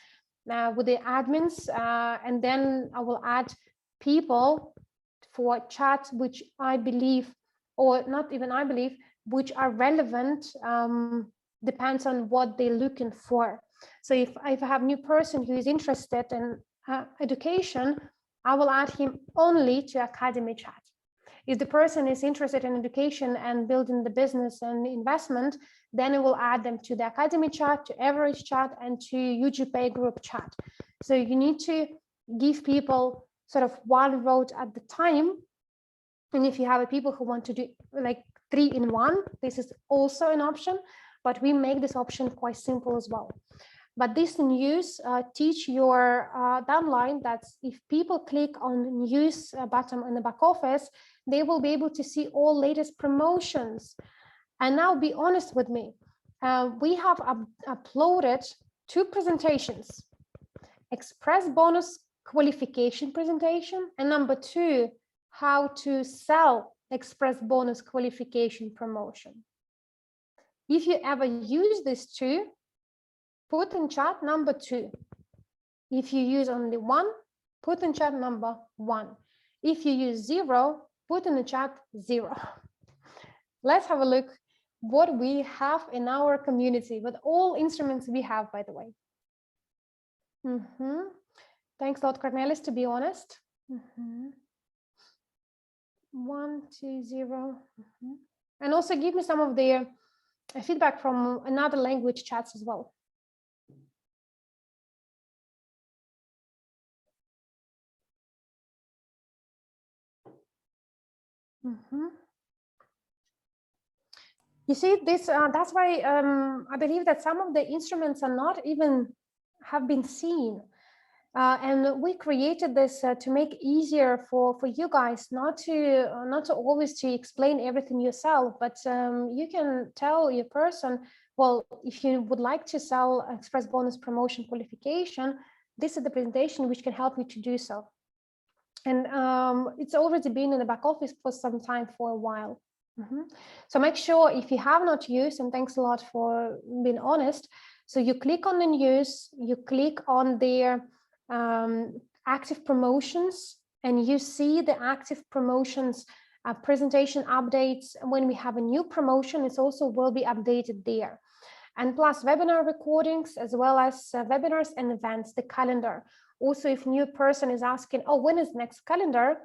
with the admins, and then I will add people for chats which I believe, or not even I believe, which are relevant, depends on what they're looking for. So if I have a new person who is interested in education, I will add him only to Academy chat. If the person is interested in education and building the business and investment, then it will add them to the Academy chat, to Evorich chat, and to UGPay group chat. So you need to give people sort of one road at the time. And if you have people who want to do like 3 in 1, this is also an option, but we make this option quite simple as well. But this news teach your downline that if people click on news button in the back office, they will be able to see all latest promotions. And now be honest with me, we have uploaded 2 presentations, Express Bonus qualification presentation, and number 2, how to sell Express Bonus qualification promotion. If you ever use these 2, put in chat number 2. If you use only 1, put in chat number 1. If you use 0, put in the chat 0. Let's have a look what we have in our community with all instruments we have, by the way. Thanks a lot, Cornelis, to be honest. 1, 2, 0. And also give me some of the feedback from another language chats as well. You see, this that's why I believe that some of the instruments are not even have been seen. And we created this to make easier for you guys not to always to explain everything yourself, but you can tell your person, well, if you would like to sell Express Bonus promotion qualification, this is the presentation which can help you to do so. And it's already been in the back office for some time, for a while. So make sure, if you have not used, and thanks a lot for being honest, so you click on the news, you click on their active promotions, and you see the active promotions presentation updates. When we have a new promotion, it also will be updated there. And plus webinar recordings, as well as webinars and events, the calendar. Also, if a new person is asking, oh, when is next calendar?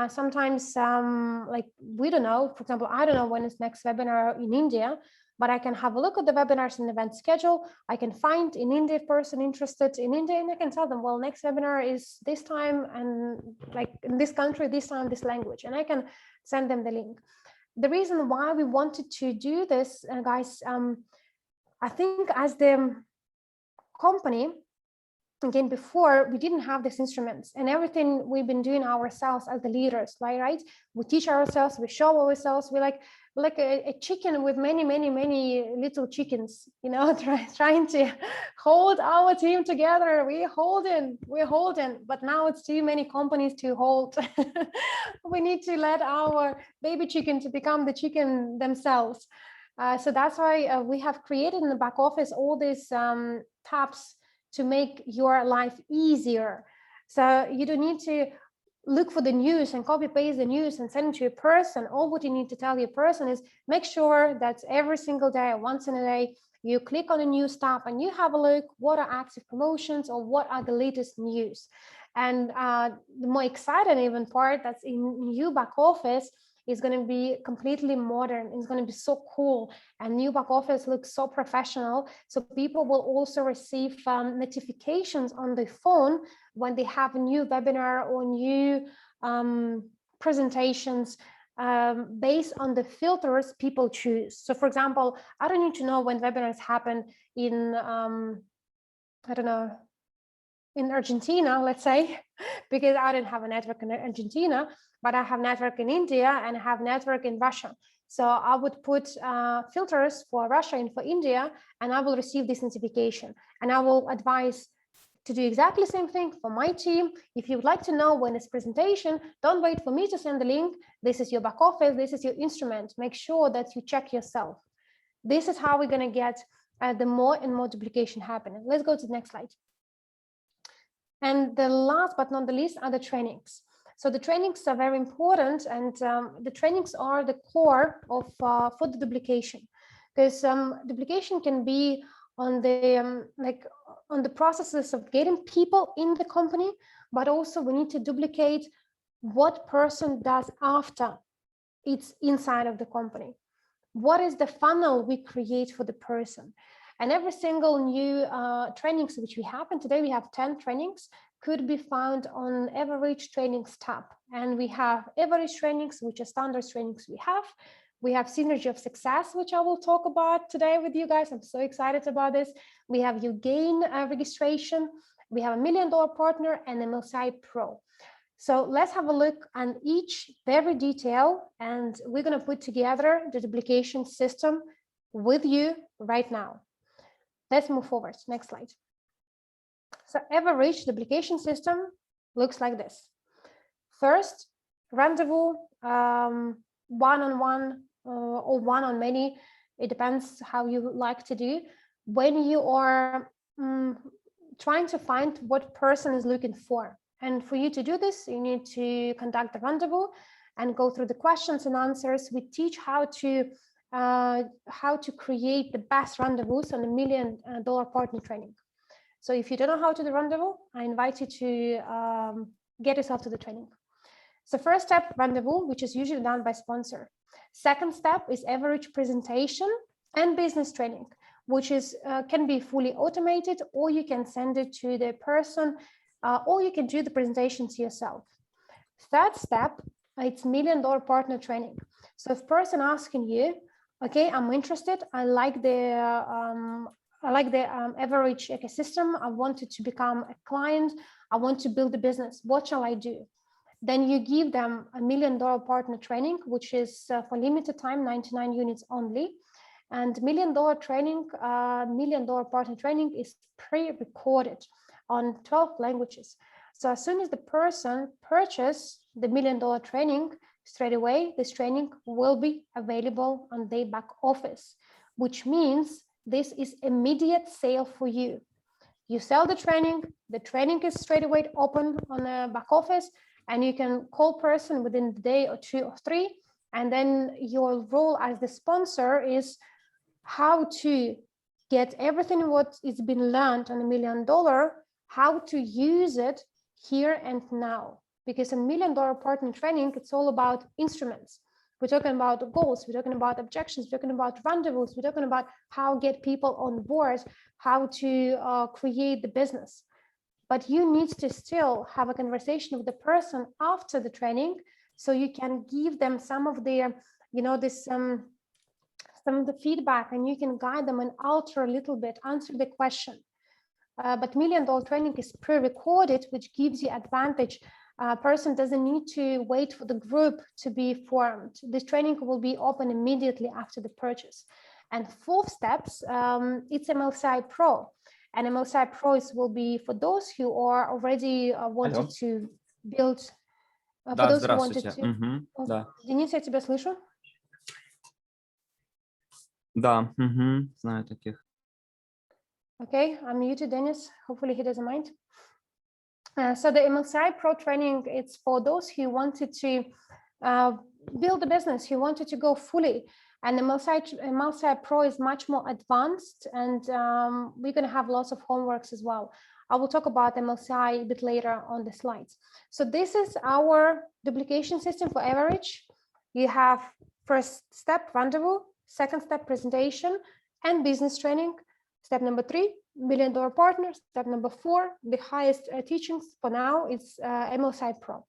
Sometimes like we don't know, for example, I don't know when is next webinar in India, but I can have a look at the webinars and event schedule. I can find an India person interested in India, and I can tell them, well, next webinar is this time, and like in this country, this time, this language, and I can send them the link. The reason why we wanted to do this, guys, I think as the company, again, before we didn't have these instruments, and everything we've been doing ourselves as the leaders, right? We teach ourselves, we show ourselves, we're like a chicken with many little chickens, you know, trying to hold our team together. We're holding, but now it's too many companies to hold. We need to let our baby chicken to become the chicken themselves. So that's why we have created in the back office all these tabs to make your life easier. So you don't need to look for the news and copy paste the news and send it to a person. All what you need to tell your person is make sure that every single day, once in a day, you click on a news tab and you have a look, what are active promotions or what are the latest news. And the more exciting even part that's in NEEW back office is going to be completely modern. It's going to be so cool, and NEEW back office looks so professional. So people will also receive notifications on their phone when they have a new webinar or new presentations based on the filters people choose. So for example, I don't need to know when webinars happen in, I don't know, in Argentina, let's say, because I don't have a network in Argentina, but I have network in India and I have network in Russia. So I would put filters for Russia and for India, and I will receive this notification. And I will advise to do exactly the same thing for my team. If you would like to know when it's presentation, don't wait for me to send the link. This is your back office, this is your instrument. Make sure that you check yourself. This is how we're going to get the more and more duplication happening. Let's go to the next slide. And the last but not the least are the trainings. So the trainings are very important, and the trainings are the core of for the duplication, because duplication can be on the on the processes of getting people in the company, but also we need to duplicate what person does after it's inside of the company. What is the funnel we create for the person? And every single new trainings which we have, and today we have 10 trainings, could be found on Evorich trainings tab. And we have Evorich trainings, which are standard trainings we have. We have Synergy of Success, which I will talk about today with you guys. I'm so excited about this. We have You Gain registration. We have $1 Million Partner and MLSI Pro. So let's have a look on each very detail, and we're going to put together the duplication system with you right now. Let's move forward. Next slide. So Evorich duplication system looks like this. First, rendezvous, one-on-one or one-on-many. It depends how you like to do. When you are trying to find what person is looking for. And for you to do this, you need to conduct the rendezvous and go through the questions and answers. We teach how to create the best rendezvous on $1 Million Partner training. So if you don't know how to do rendezvous, I invite you to get yourself to the training. So first step, rendezvous, which is usually done by sponsor. Second step is Evorich presentation and business training, which is can be fully automated, or you can send it to the person, or you can do the presentations yourself. Third step, it's $1 Million Partner training. So if person asking you, okay, I'm interested, I like the Evorich ecosystem, I wanted to become a client, I want to build a business, what shall I do? Then you give them $1 Million Partner training, which is for limited time, 99 units only. And $1 Million training, $1 Million Partner training is pre-recorded on 12 languages. So as soon as the person purchases the $1 Million training, straight away, this training will be available on their back office, which means this is immediate sale for you. You sell the training is straight away open on the back office, and you can call person within the day or 2 or 3. And then your role as the sponsor is how to get everything what is been learned on $1 Million, how to use it here and now. Because a $1 Million Partner training, it's all about instruments. We're talking about goals, we're talking about objections, we're talking about rendezvous, we're talking about how get people on board, how to create the business. But you need to still have a conversation with the person after the training, so you can give them some of their, some of the feedback, and you can guide them and alter a little bit, answer the question. But $1 Million training is pre-recorded, which gives you advantage. Person doesn't need to wait for the group to be formed. This training will be open immediately after the purchase. And fourth steps, it's MLSI Pro. And MLSI Pros will be for those who are already wanted to build. Да, здравствуйте. Да. Денис, я тебя слышу? Да, знаю таких. Okay, I'm muted, Dennis. Hopefully he doesn't mind. So the MLSI Pro training, it's for those who wanted to build a business, who wanted to go fully. And the MLCI Pro is much more advanced, and we're going to have lots of homeworks as well. I will talk about MLCI a bit later on the slides. So this is our duplication system for Evorich. You have first step, rendezvous, second step, presentation and business training. Step number 3, $1 million partner. Step number 4, the highest teachings for now is MLCI Pro.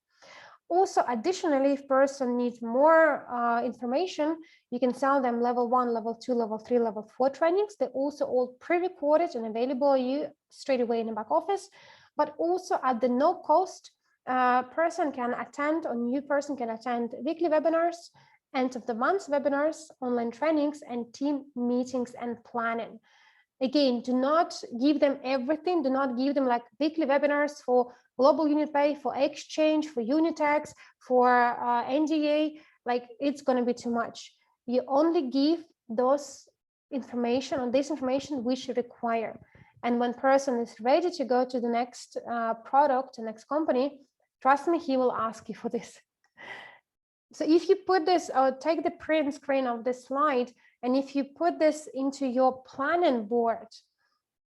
Also, additionally, if person needs more information, you can sell them level 1, level 2, level 3, level 4 trainings. They're also all pre-recorded and available you straight away in the back office, but also at the no cost, person can attend, or new person can attend weekly webinars, end of the month webinars, online trainings, and team meetings and planning. Again, do not give them everything. Do not give them like weekly webinars for global unit pay, for exchange, for Unitex, for NDA. Like, it's going to be too much. You only give those information on this information which you require. And when person is ready to go to the next product, the next company, trust me, he will ask you for this. So if you put this, or take the print screen of this slide, and if you put this into your planning board,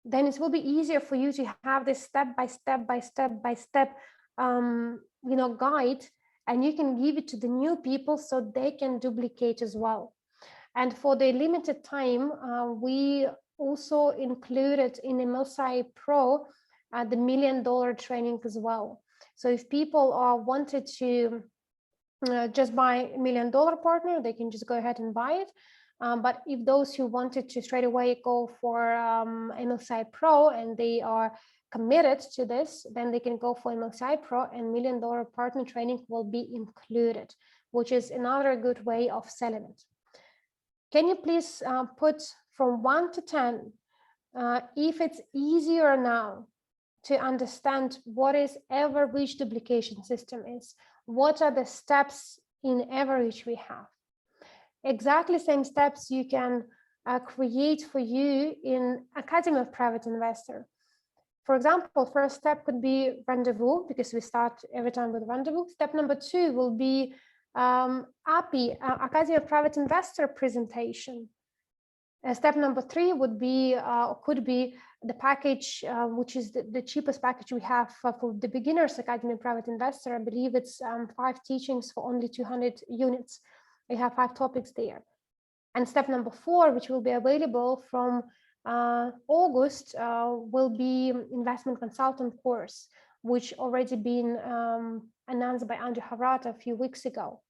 then it will be easier for you to have this step by step guide, and you can give it to the new people so they can duplicate as well. And for the limited time, we also included in MLCI Pro the $1 million training as well. So if people wanted to just buy $1 million partner, they can just go ahead and buy it. But if those who wanted to straight away go for MLCI Pro and they are committed to this, then they can go for MLCI Pro, and $1 million partner training will be included, which is another good way of selling it. Can you please put from 1 to 10 if it's easier now to understand what is Evorich duplication system is? What are the steps in Evorich we have? Exactly same steps you can create for you in Academy of Private Investor. For example, first step could be rendezvous, because we start every time with rendezvous. Step number 2 will be API, Academy of Private Investor presentation. Step number 3 would be, or could be, the package, which is the cheapest package we have for the beginners Academy of Private Investor. I believe it's 5 teachings for only 200 units. We have 5 topics there. And step number 4, which will be available from August, will be investment consultant course, which already been announced by Andrey a few weeks ago.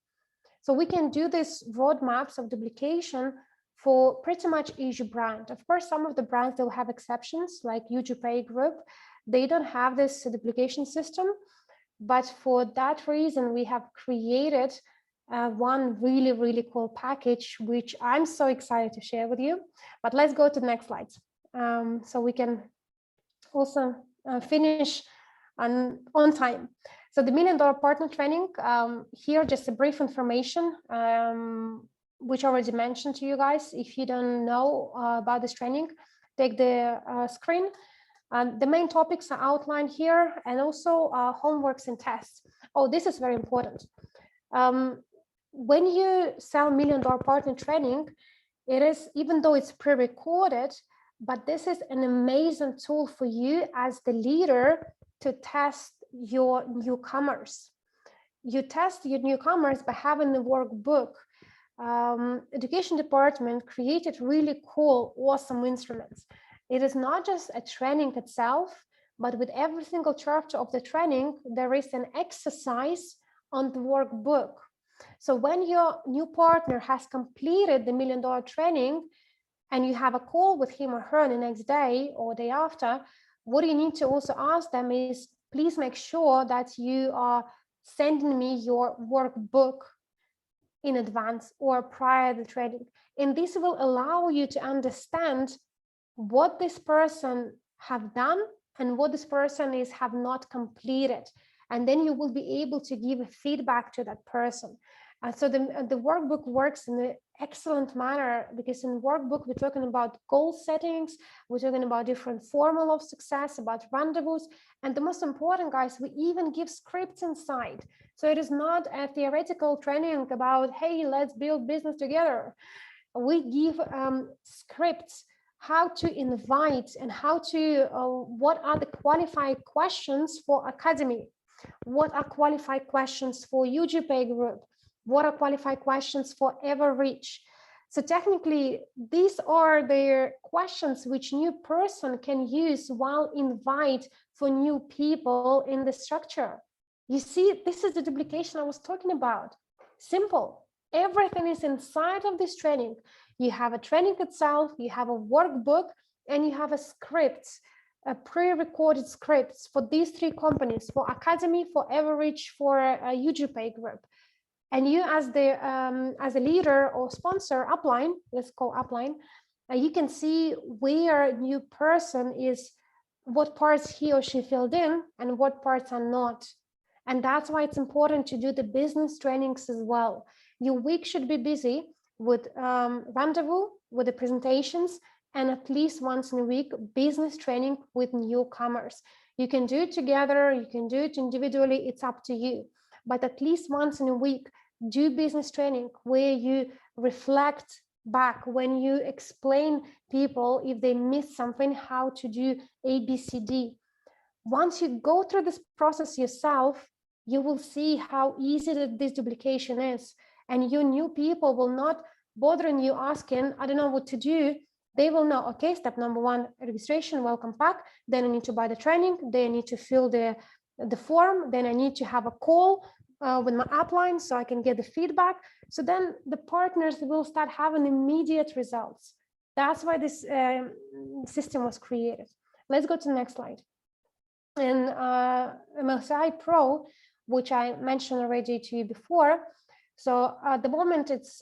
So we can do this roadmaps of duplication for pretty much each brand. Of course, some of the brands, they'll have exceptions, like UGPay Group. They don't have this duplication system, but for that reason, we have created one really, really cool package, which I'm so excited to share with you. But let's go to the next slides, so we can also finish on time. So the $1 million partner training, here just a brief information, which I already mentioned to you guys. If you don't know about this training, take the screen. The main topics are outlined here, and also homeworks and tests. Oh, this is very important. When you sell $1 million partner training, it is, even though it's pre-recorded, but this is an amazing tool for you as the leader to test your newcomers. You test your newcomers by having the workbook. Education department created really cool, awesome instruments. It is not just a training itself, but with every single chapter of the training, there is an exercise on the workbook. So when your new partner has completed the $1 million training and you have a call with him or her the next day or day after, what you need to also ask them is, please make sure that you are sending me your workbook in advance or prior to the training. And this will allow you to understand what this person have done and what this person have not completed. And then you will be able to give a feedback to that person. So the workbook works in an excellent manner, because in workbook, we're talking about goal settings, we're talking about different formula of success, about rendezvous. And the most important, guys, we even give scripts inside. So it is not a theoretical training about, hey, let's build business together. we give scripts how to invite and how to, what are the qualified questions for academy, what are qualified questions for UGPay group, what are qualified questions for Evorich. So technically, these are the questions which new person can use while invite for new people in the structure. You see, this is the duplication I was talking about. Simple. Everything is inside of this training. You have a training itself, you have a workbook, and you have a script, a pre-recorded scripts for these three companies, for Academy, for Evorich, for UGPay group. And you as a leader or sponsor upline, let's call upline, you can see where a new person is, what parts he or she filled in and what parts are not. And that's why it's important to do the business trainings as well. Your week should be busy with rendezvous, with the presentations, and at least once in a week, business training with newcomers. You can do it together, you can do it individually, it's up to you. But at least once in a week, do business training where you reflect back, when you explain people if they miss something, how to do ABCD. Once you go through this process yourself, you will see how easy this duplication is. And your new people will not bothering you asking, I don't know what to do. They will know, okay, step number one, registration, welcome back. Then I need to buy the training. Then I need to fill the form. Then I need to have a call with my upline so I can get the feedback. So then the partners will start having immediate results. That's why this system was created. Let's go to the next slide. In MLCI Pro, which I mentioned already to you before, so at the moment it's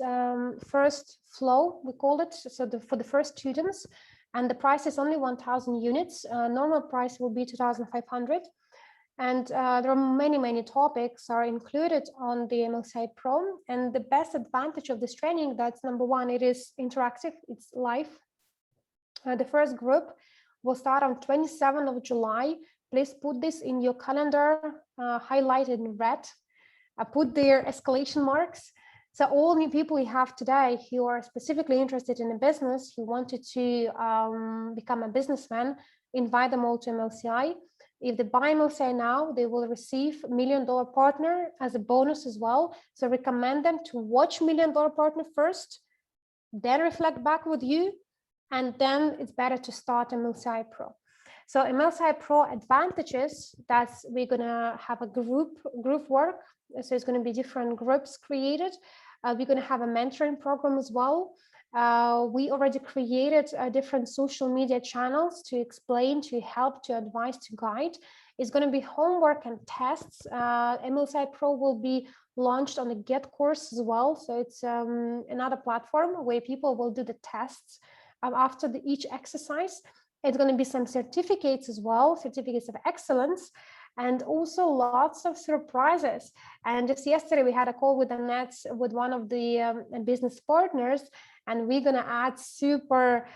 first flow, we call it, so for the first students, and the price is only 1,000 units. Normal price will be 2,500. And there are many topics are included on the MLCI Pro. And the best advantage of this training, that's number one, it is interactive, it's live. The first group will start on 27th of July. Please put this in your calendar, highlighted in red. Put their escalation marks. So all new people we have today who are specifically interested in a business, who wanted to become a businessman, invite them all to MLCI. If they buy MLCI now, they will receive $1 Million Partner as a bonus as well. So recommend them to watch $1 Million Partner first, then reflect back with you, and then it's better to start MLCI Pro. So MLCI Pro advantages, that's we're gonna have a group work. So it's gonna be different groups created. We're gonna have a mentoring program as well. We already created different social media channels to explain, to help, to advise, to guide. It's going to be homework and tests. MLCI Pro will be launched on the Get course as well. So it's another platform where people will do the tests after each exercise. It's going to be some certificates as well, certificates of excellence, and also lots of surprises. And just yesterday we had a call with Annette, with one of the business partners, and we're going to add super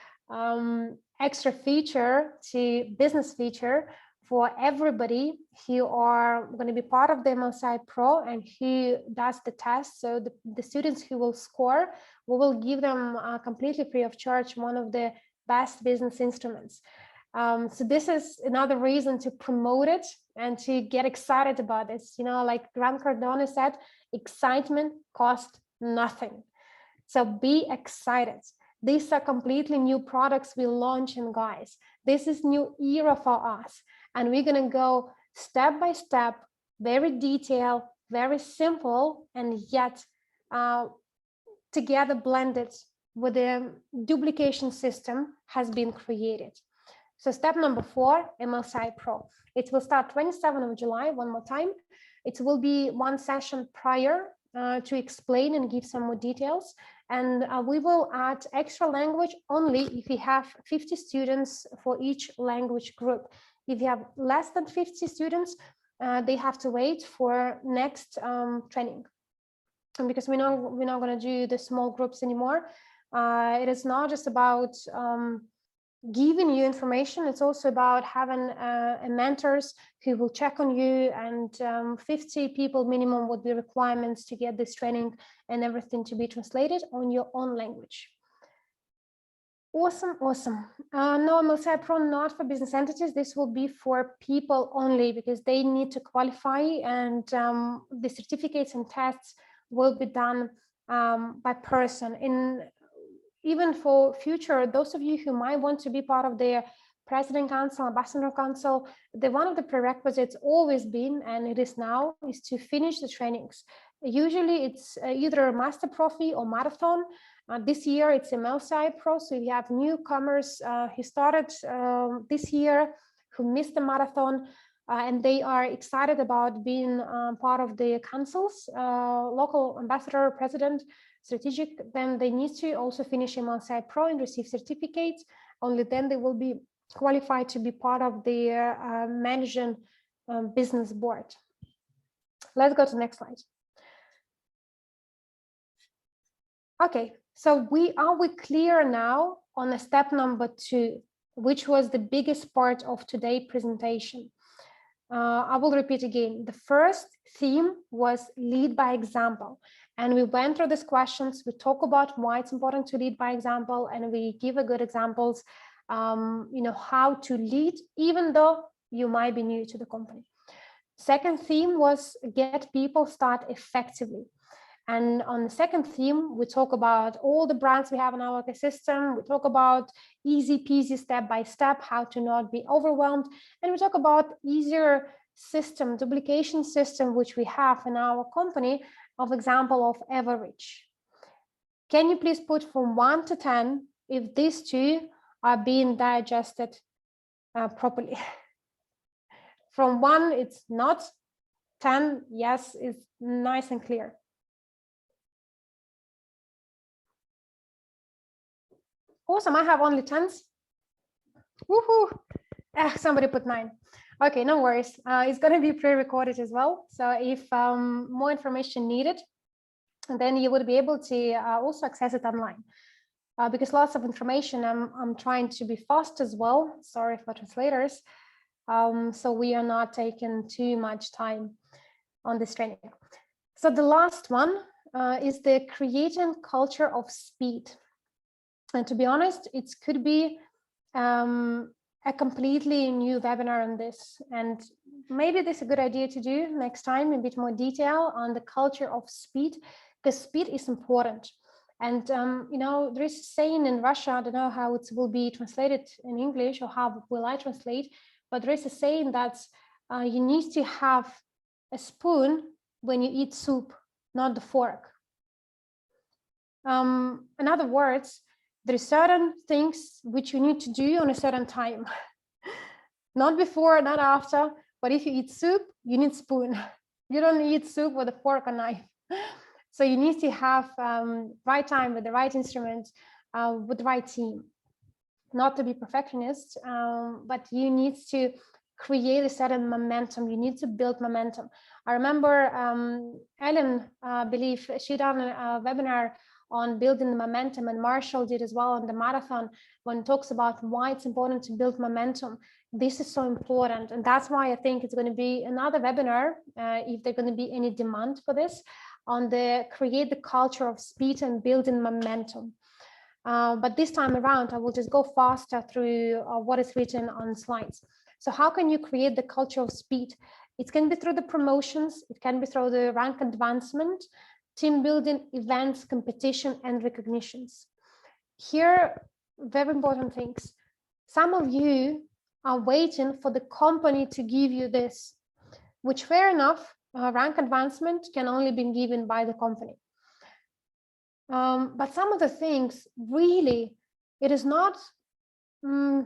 extra feature to business feature for everybody who are going to be part of the MLCI Pro and who does the test. So the students who will score, we will give them completely free of charge one of the best business instruments. So this is another reason to promote it and to get excited about this. You know, like Grant Cardone said, excitement costs nothing. So be excited. These are completely new products we're launching, guys. This is new era for us. And we're going to go step by step, very detailed, very simple, and yet together blended with the duplication system has been created. So step number 4, MLCI Pro. It will start 27th of July, one more time. It will be one session prior to explain and give some more details. And we will add extra language only if we have 50 students for each language group. If you have less than 50 students, they have to wait for next training. And because we're not going to do the small groups anymore. It is not just about giving you information, it's also about having mentors who will check on you, and 50 people minimum would be requirements to get this training and everything to be translated on your own language. Awesome, awesome. No, MLCI Pro not for business entities. This will be for people only because they need to qualify, and the certificates and tests will be done by person. Even for future, those of you who might want to be part of the President Council, Ambassador Council, one of the prerequisites always been, and it is now, is to finish the trainings. Usually it's either a Master Profi or Marathon. This year it's MLCI Pro, so we have newcomers who started this year, who missed the marathon, and they are excited about being part of the councils, local ambassador, president, strategic. Then they need to also finish MLCI Pro and receive certificates. Only then they will be qualified to be part of the managing business board. Let's go to the next slide. Okay, so we clear now on the step number 2, which was the biggest part of today's presentation. I will repeat again. The first theme was lead by example. And we went through these questions. We talk about why it's important to lead by example, and we give a good examples, how to lead, even though you might be new to the company. Second theme was get people start effectively. And on the second theme, we talk about all the brands we have in our ecosystem. We talk about easy peasy step by step, how to not be overwhelmed. And we talk about easier system, duplication system, which we have in our company, of example of Evorich. Can you please put from 1 to 10 if these two are being digested properly? From 1, it's not. 10, yes, it's nice and clear. Awesome, I have only 10s. Woohoo! Somebody put 9. Okay, no worries. It's going to be pre-recorded as well. So if more information needed, then you would be able to also access it online. Because lots of information, I'm trying to be fast as well. Sorry for translators. So we are not taking too much time on this training. So the last one is the creating culture of speed. And to be honest, it could be a completely new webinar on this. And maybe this is a good idea to do next time, a bit more detail on the culture of speed, because speed is important. And, there is a saying in Russia, I don't know how it will be translated in English or how will I translate, but there is a saying that you need to have a spoon when you eat soup, not the fork. In other words, there are certain things which you need to do on a certain time. Not before, not after, but if you eat soup, you need spoon. You don't eat soup with a fork or knife. So you need to have right time with the right instrument, with the right team. Not to be perfectionist, but you need to create a certain momentum. You need to build momentum. I remember Ellen, I believe she done a webinar on building the momentum, and Marshall did as well on the marathon, when it talks about why it's important to build momentum. This is so important, and that's why I think it's going to be another webinar, if there's going to be any demand for this, on the create the culture of speed and building momentum. But this time around, I will just go faster through what is written on slides. So how can you create the culture of speed? It can be through the promotions, it can be through the rank advancement, team building, events, competition, and recognitions. Here, very important things. Some of you are waiting for the company to give you this, which fair enough, rank advancement can only be given by the company. But some of the things really, it is not,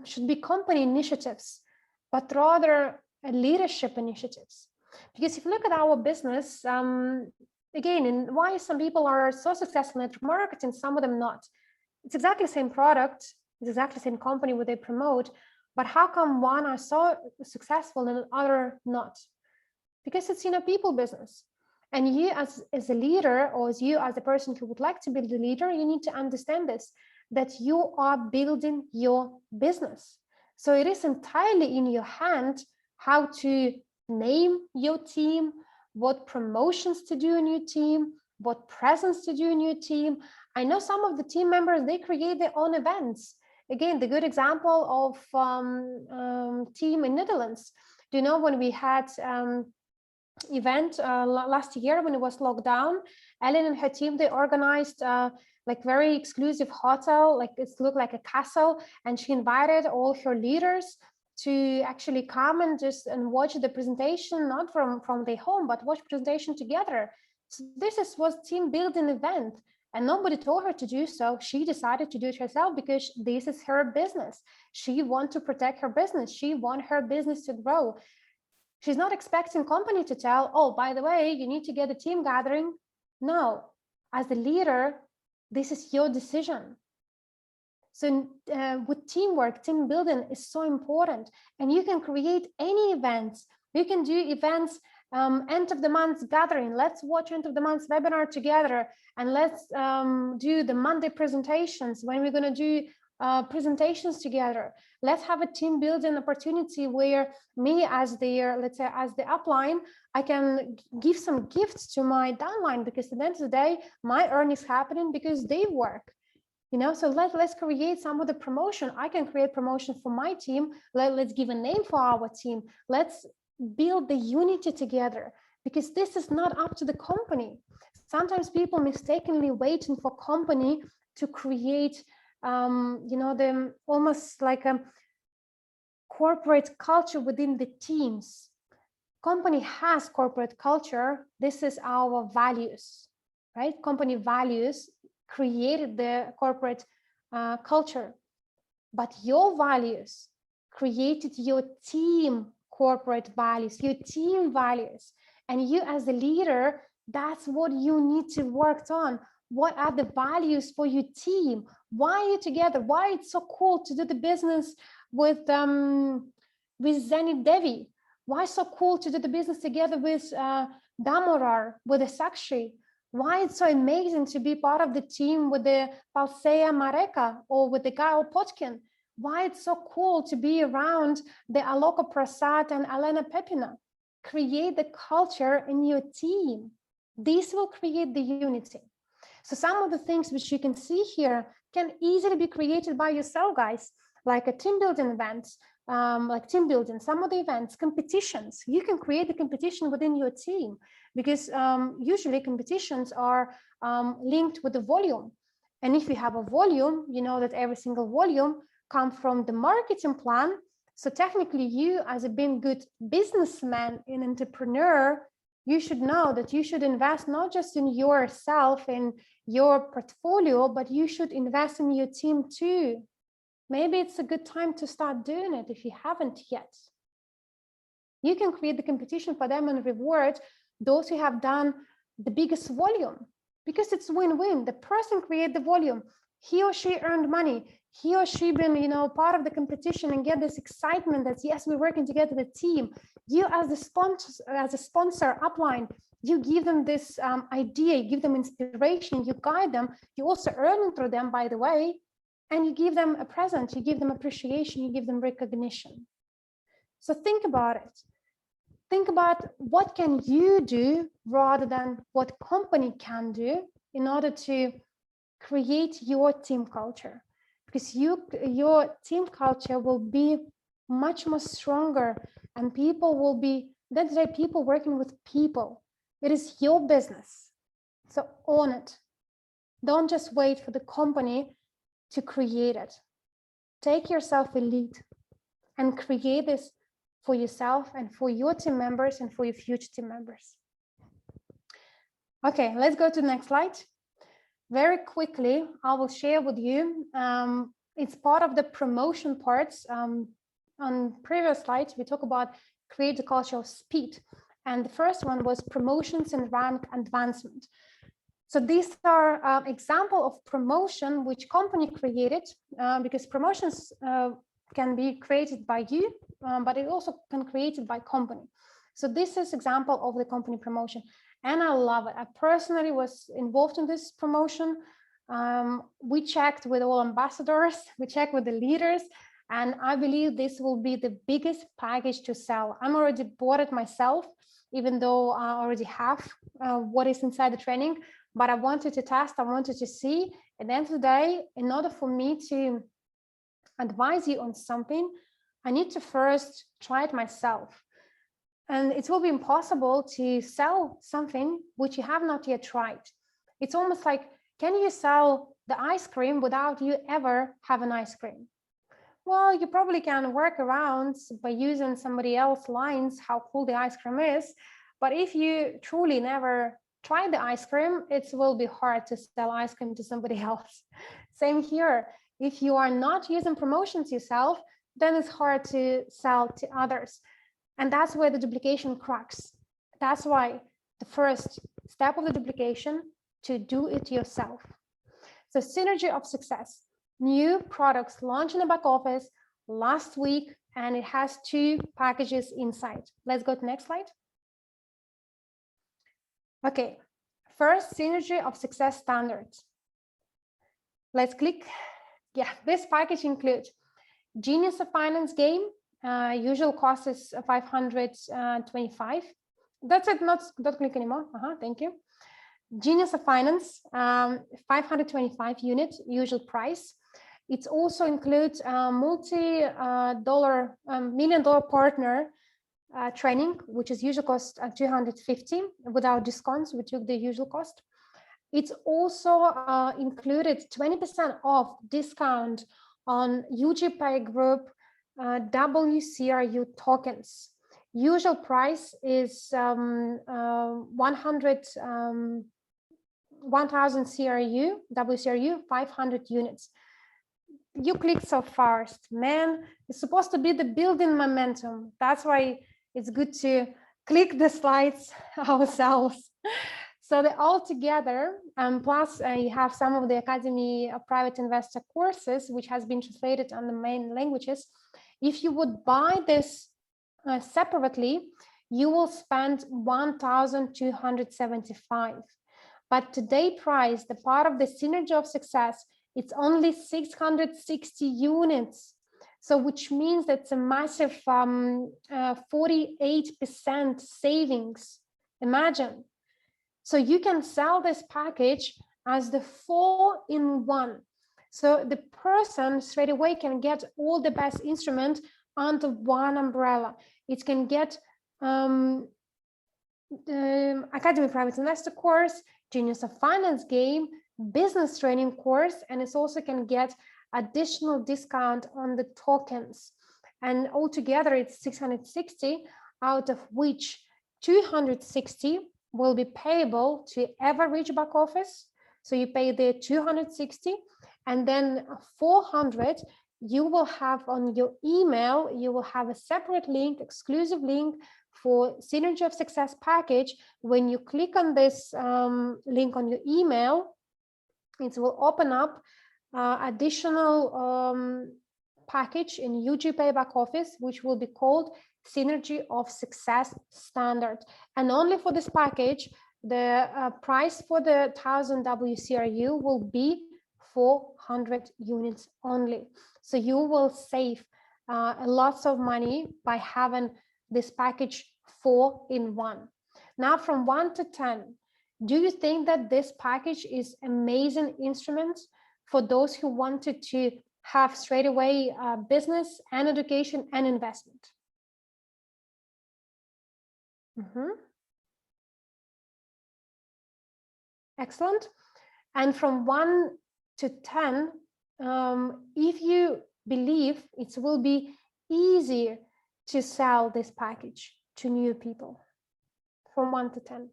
should be company initiatives, but rather leadership initiatives. Because if you look at our business, again, and why some people are so successful in network marketing, some of them not. It's exactly the same product, it's exactly the same company where they promote, but how come one are so successful and the other not? Because it's people business. And you as a leader, or as you as a person who would like to build a leader, you need to understand this, that you are building your business. So it is entirely in your hand how to name your team, what promotions to do in your team, what presence to do in your team. I know some of the team members, they create their own events. again, the good example of team in Netherlands. Do you know when we had event last year when it was locked down, Ellen and her team, they organized like very exclusive hotel, like it looked like a castle, and she invited all her leaders to actually come and watch the presentation, not from their home, but watch presentation together. So this was team building event, and nobody told her to do so. She decided to do it herself because this is her business. She wants to protect her business. She wants her business to grow. She's not expecting company to tell, oh, by the way, you need to get a team gathering. No, as the leader, this is your decision. So with teamwork, team building is so important. And you can create any events. You can do events, end of the month gathering. Let's watch end of the month webinar together. And let's do the Monday presentations when we're going to do presentations together. Let's have a team building opportunity where me as the, let's say, as the upline, I can give some gifts to my downline, because at the end of the day, my earnings happening because they work. You know, so let's create some of the promotion. I can create promotion for my team. Let's give a name for our team. Let's build the unity together, because this is not up to the company. Sometimes people mistakenly waiting for company to create, you know, the almost like a corporate culture within the teams. Company has corporate culture. This is our values, right? Company values created the corporate culture, but your values created your team corporate values, your team values. And you as a leader, that's what you need to work on. What are the values for your team? Why are you together? Why it's so cool to do the business with Zenit Devi? Why so cool to do the business together with Damorar, with the Sakshi? Why it's so amazing to be part of the team with the Palseya Mareka or with the Gail Potkin? Why it's so cool to be around the Aloka Prasad and Elena Pepina? Create the culture in your team. This will create the unity. So some of the things which you can see here can easily be created by yourself, guys, like a team building events, like team building, some of the events, competitions. You can create a competition within your team, because usually competitions are linked with the volume. And if you have a volume, you know that every single volume comes from the marketing plan. So technically you, as a being good businessman and entrepreneur, you should know that you should invest not just in yourself, in your portfolio, but you should invest in your team too. Maybe it's a good time to start doing it if you haven't yet. You can create the competition for them and reward those who have done the biggest volume, because it's win-win. The person create the volume, he or she earned money, he or she been, you know, part of the competition and get this excitement that yes, we're working together, the team. You as the sponsor upline, you give them this idea, you give them inspiration, you guide them, you also earn through them, by the way. And you give them a present, you give them appreciation, you give them recognition. So think about it. Think about what can you do rather than what company can do in order to create your team culture. Because your team culture will be much more stronger, and people will be, that's why people working with people. It is your business. So own it. Don't just wait for the company to create it. Take yourself a lead and create this for yourself and for your team members and for your future team members. Okay, let's go to the next slide. Very quickly, I will share with you, it's part of the promotion parts. On previous slides, we talk about create the culture of speed. And the first one was promotions and rank advancement. So these are example of promotion which company created, because promotions can be created by you, but it also can be created by company. So this is example of the company promotion, and I love it. I personally was involved in this promotion. We checked with all ambassadors, we checked with the leaders, and I believe this will be the biggest package to sell. I'm already bought it myself, even though I already have what is inside the training. But I wanted to test, I wanted to see. At the end of the day, in order for me to advise you on something, I need to first try it myself. And it will be impossible to sell something which you have not yet tried. It's almost like, can you sell the ice cream without you ever have an ice cream? Well, you probably can work around by using somebody else's lines how cool the ice cream is. But if you truly never try the ice cream, it will be hard to sell ice cream to somebody else. Same here. If you are not using promotions yourself, then it's hard to sell to others. And that's where the duplication cracks. That's why the first step of the duplication, to do it yourself. So synergy of success. New products launched in the back office last week, and it has 2 packages inside. Let's go to the next slide. Okay, first, synergy of success standards. Let's click. Yeah, this package includes Genius of Finance game. Usual cost is 525. That's it, don't click anymore. Thank you. Genius of Finance, 525 unit, usual price. It also includes multi-dollar, million-dollar partner training, which is usual cost 250. Without discounts, we took the usual cost. It's also included 20% off discount on UGPay Group WCRU tokens. Usual price is 1,000 CRU, WCRU, 500 units. You click so fast, man. It's supposed to be the building momentum. That's why it's good to click the slides ourselves. So they all together, plus you have some of the Academy of Private Investor courses, which has been translated on the main languages. If you would buy this separately, you will spend 1,275. But today price, the part of the synergy of success, it's only 660 units. So which means that's a massive 48% savings. Imagine. So you can sell this package as the 4-in-1. So the person straight away can get all the best instrument under one umbrella. It can get the Academy Private Investor course, Genius of Finance game, business training course, and it also can get additional discount on the tokens. And altogether it's 660, out of which 260 will be payable to Evorich back office. So you pay the 260, and then 400 you will have on your email. You will have a separate link, exclusive link for Synergy of Success package. When you click on this link on your email, it will open up additional package in UGPay back office, which will be called Synergy of Success Standard. And only for this package, the price for the 1,000 WCRU will be 400 units only. So you will save lots of money by having this package 4-in-1. Now from 1 to 10, do you think that this package is amazing instrument for those who wanted to have straight away business and education and investment? Excellent. And from 1 to 10, if you believe it will be easier to sell this package to new people, from 1 to 10.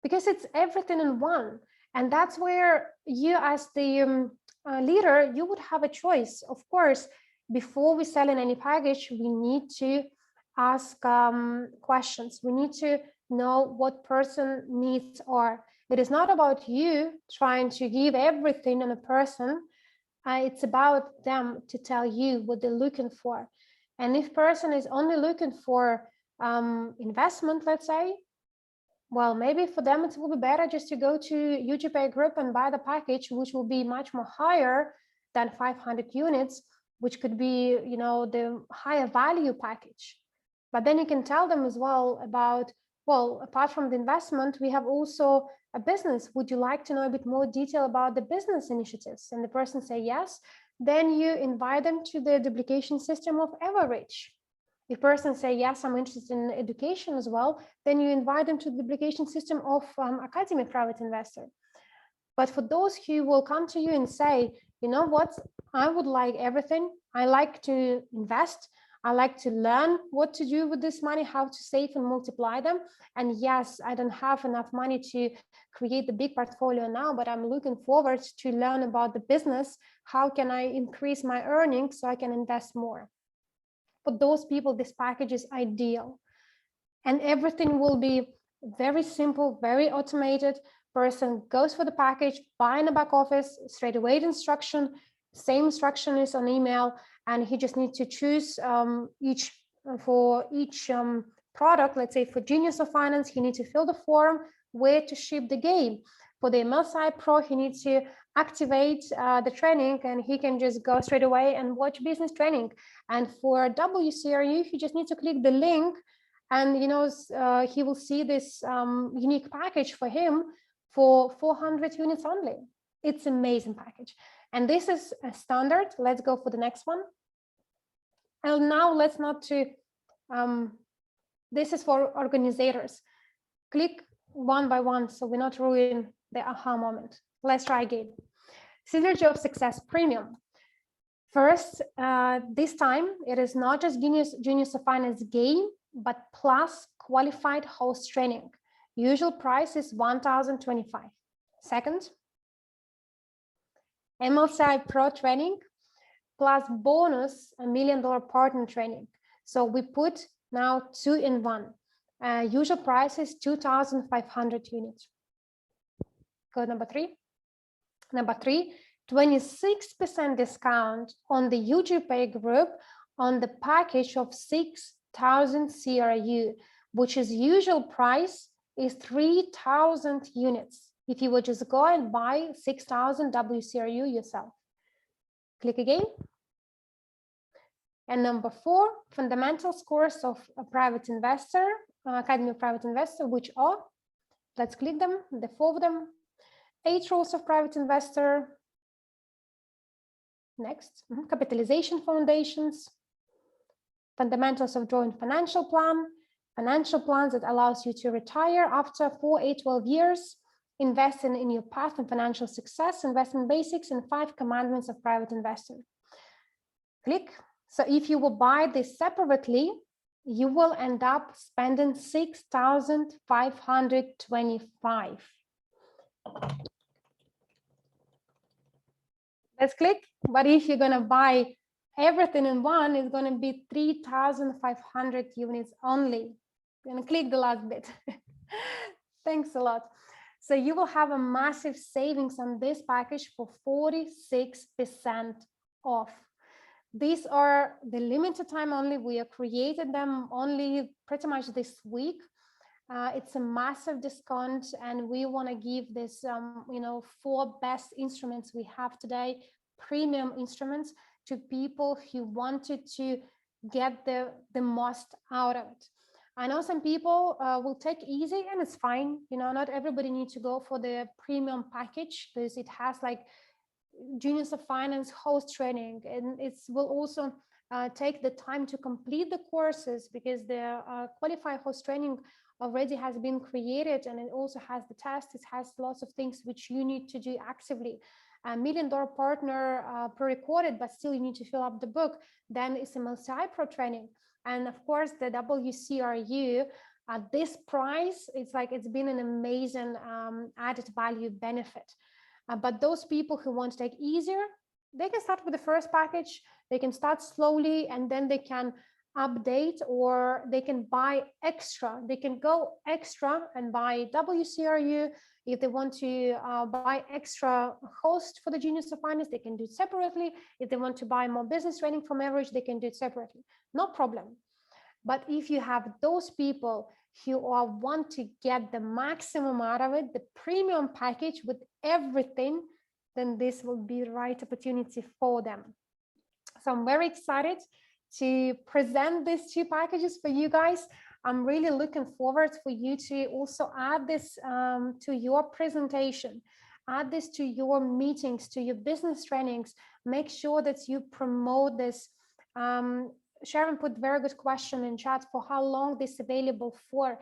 Because it's everything in one. And that's where you, as the leader, you would have a choice. Of course, before we sell in any package, we need to ask questions. We need to know what person needs are. It is not about you trying to give everything on a person. It's about them to tell you what they're looking for. And if person is only looking for investment, let's say, well, maybe for them it will be better just to go to UGPay Group and buy the package, which will be much more higher than 500 units, which could be, you know, the higher value package. But then you can tell them as well about well, apart from the investment, we have also a business. Would you like to know a bit more detail about the business initiatives? And the person say yes, then you invite them to the duplication system of Evorich. If person say yes, I'm interested in education as well, then you invite them to the duplication system of Academy Private Investor. But for those who will come to you and say, you know what, I would like everything. I like to invest. I like to learn what to do with this money, how to save and multiply them. And yes, I don't have enough money to create the big portfolio now, but I'm looking forward to learn about the business. How can I increase my earnings so I can invest more? For those people, this package is ideal. And everything will be very simple, very automated. Person goes for the package, buy in the back office, straight away the instruction, same instruction is on email, and he just needs to choose each product. Let's say for Genius of Finance, he needs to fill the form, where to ship the game. For the MLSI Pro, he needs to activate the training, and he can just go straight away and watch business training. And for WCRU, he just needs to click the link, and he will see this unique package for him for 400 units only. It's amazing package. And this is a standard. Let's go for the next one. And now let's not to, this is for organizers. Click one by one so we're not ruining the aha moment. Let's try again. Synergy of Success Premium. First, this time it is not just Genius of Finance game, but plus qualified host training. Usual price is $1,025. Second, MLCI Pro training plus bonus $1 million partner training. So we put now 2 in 1. Usual price is 2,500 units. Go number 3. Number 3, 26% discount on the UGPay group on the package of 6,000 CRU, which is usual price is 3,000 units. If you would just go and buy 6,000 WCRU yourself. Click again. And number 4, fundamentals course of a private investor, Academy of Private Investor, which are, let's click them, the 4 of them. 8 rules of private investor. Next, capitalization foundations, fundamentals of joint financial plan, financial plans that allows you to retire after 4, 8, 12 years, investing in your path and financial success, investment basics, and 5 commandments of private investor. Click. So if you will buy this separately, you will end up spending 6,525. Let's click. But if you're going to buy everything in one, it's going to be 3,500 units only. I'm going to click the last bit. Thanks a lot. So you will have a massive savings on this package for 46% off. These are the limited time only. We have created them only pretty much this week. It's a massive discount, and we want to give this, 4 best instruments we have today, premium instruments, to people who wanted to get the most out of it. I know some people will take easy, and it's fine. Not everybody needs to go for the premium package because it has like Genius of Finance host training, and it will also take the time to complete the courses because the qualified host training already has been created, and it also has the test. It has lots of things which you need to do actively. $1 million partner pre-recorded, but still you need to fill up the book. Then it's a MLCI Pro training, and of course the WCRU. At this price, it's been an amazing added value benefit. But those people who want to take easier, they can start with the first package. They can start slowly, and then they can update, or they can buy extra. They can go extra and buy WCRU. If they want to buy extra host for the Genius of Finance, they can do it separately. If they want to buy more business training from Evorich, they can do it separately. No problem. But if you have those people who want to get the maximum out of it, the premium package with everything, then this will be the right opportunity for them. So I'm very excited to present these 2 packages for you guys. I'm really looking forward for you to also add this to your presentation, add this to your meetings, to your business trainings. Make sure that you promote this. Sharon put very good question in chat for how long this is available for.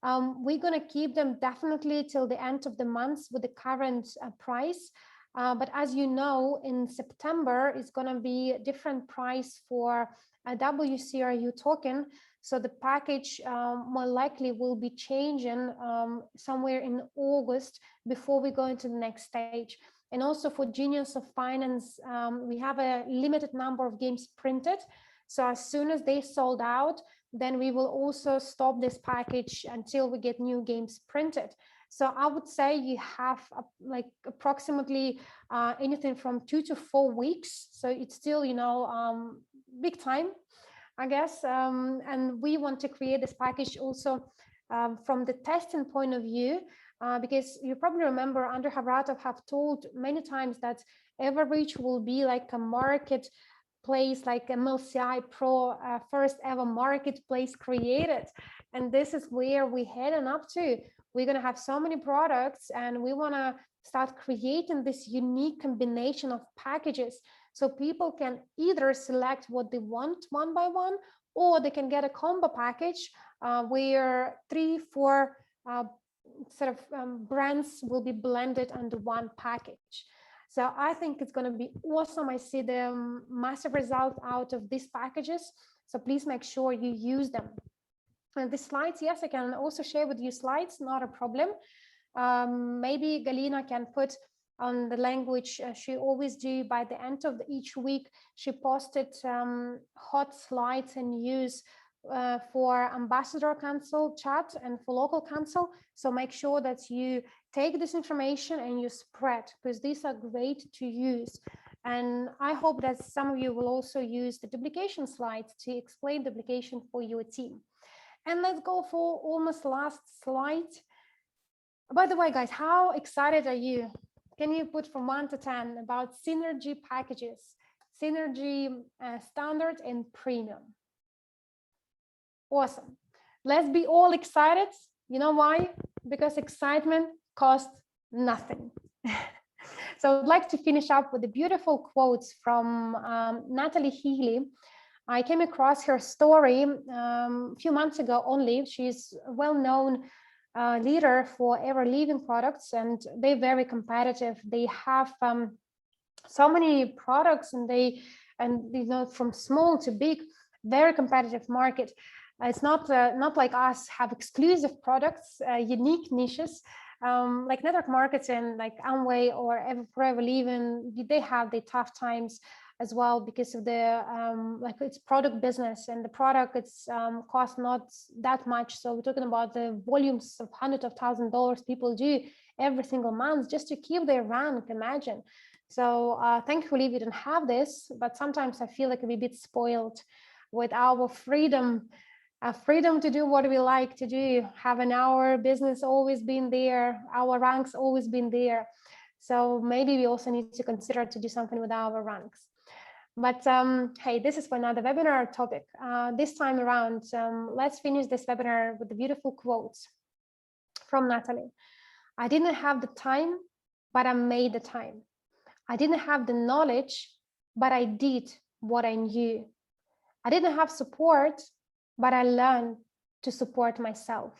We're going to keep them definitely till the end of the month with the current price. But as you know, in September, it's going to be a different price for a WCRU token. So the package more likely will be changing somewhere in August before we go into the next stage. And also for Genius of Finance, we have a limited number of games printed. So as soon as they sold out, then we will also stop this package until we get new games printed. So I would say you have like approximately anything from 2 to 4 weeks. So it's still, you know, big time, I guess. And we want to create this package also from the testing point of view, because you probably remember Andrey Havratov have told many times that Evorich will be like a marketplace, like MLCI Pro, first ever marketplace created. And this is where we're heading up to. We're going to have so many products, and we want to start creating this unique combination of packages so people can either select what they want one by one, or they can get a combo package where 3-4 brands will be blended under one package. So I think it's going to be awesome. I see the massive result out of these packages. So please make sure you use them. And the slides, yes, I can also share with you slides, not a problem. Maybe Galina can put on the language she always do by the end of each week. She posted hot slides and news for Ambassador Council chat and for local council. So make sure that you take this information and you spread, because these are great to use. And I hope that some of you will also use the duplication slides to explain duplication for your team. And let's go for almost last slide. By the way, guys, how excited are you? Can you put from 1 to 10 about synergy packages, synergy standard and premium? Awesome. Let's be all excited. You know why? Because excitement costs nothing. So I'd like to finish up with the beautiful quotes from Natalie Healy. I came across her story a few months ago only. She's a well-known leader for Ever Living products, and they're very competitive. They have so many products, and you know, from small to big, very competitive market. It's not like us have exclusive products, unique niches. Like network marketing, like Amway or Ever Living, they have the tough times as well because of the like it's product business, and the product it's cost not that much. So we're talking about the volumes of hundreds of thousands of dollars people do every single month just to keep their rank. Imagine. So thankfully we don't have this, but sometimes I feel like we're a bit spoiled with our freedom. Freedom to do what we like to do, having our business always been there, our ranks always been there. So maybe we also need to consider to do something with our ranks. But hey, this is for another webinar topic. This time around, let's finish this webinar with the beautiful quotes from Natalie. I didn't have the time, but I made the time. I didn't have the knowledge, but I did what I knew. I didn't have support, but I learned to support myself.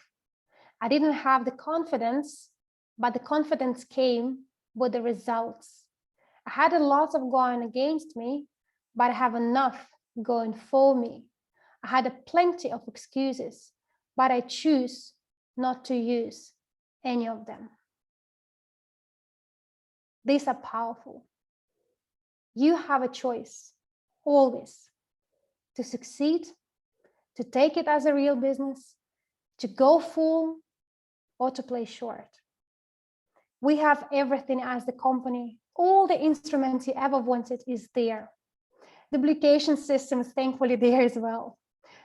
I didn't have the confidence, but the confidence came with the results. I had a lot of going against me, but I have enough going for me. I had plenty of excuses, but I choose not to use any of them. These are powerful. You have a choice always to succeed, to take it as a real business, to go full, or to play short. We have everything as the company. All the instruments you ever wanted is there. Duplication system is thankfully there as well.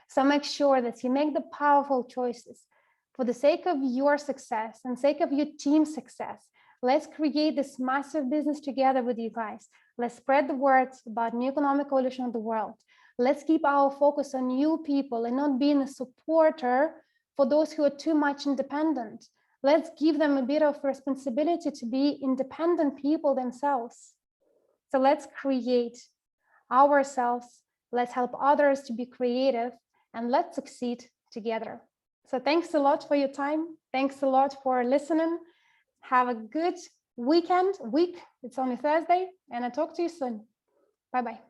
So make sure that you make the powerful choices for the sake of your success and sake of your team's success. Let's create this massive business together with you guys. Let's spread the word about new economic coalition of the world. Let's keep our focus on new people and not being a supporter for those who are too much independent. Let's give them a bit of responsibility to be independent people themselves. So let's create ourselves, let's help others to be creative, and let's succeed together. So thanks a lot for your time. Thanks a lot for listening. Have a good week. It's only Thursday, and I'll talk to you soon. Bye-bye.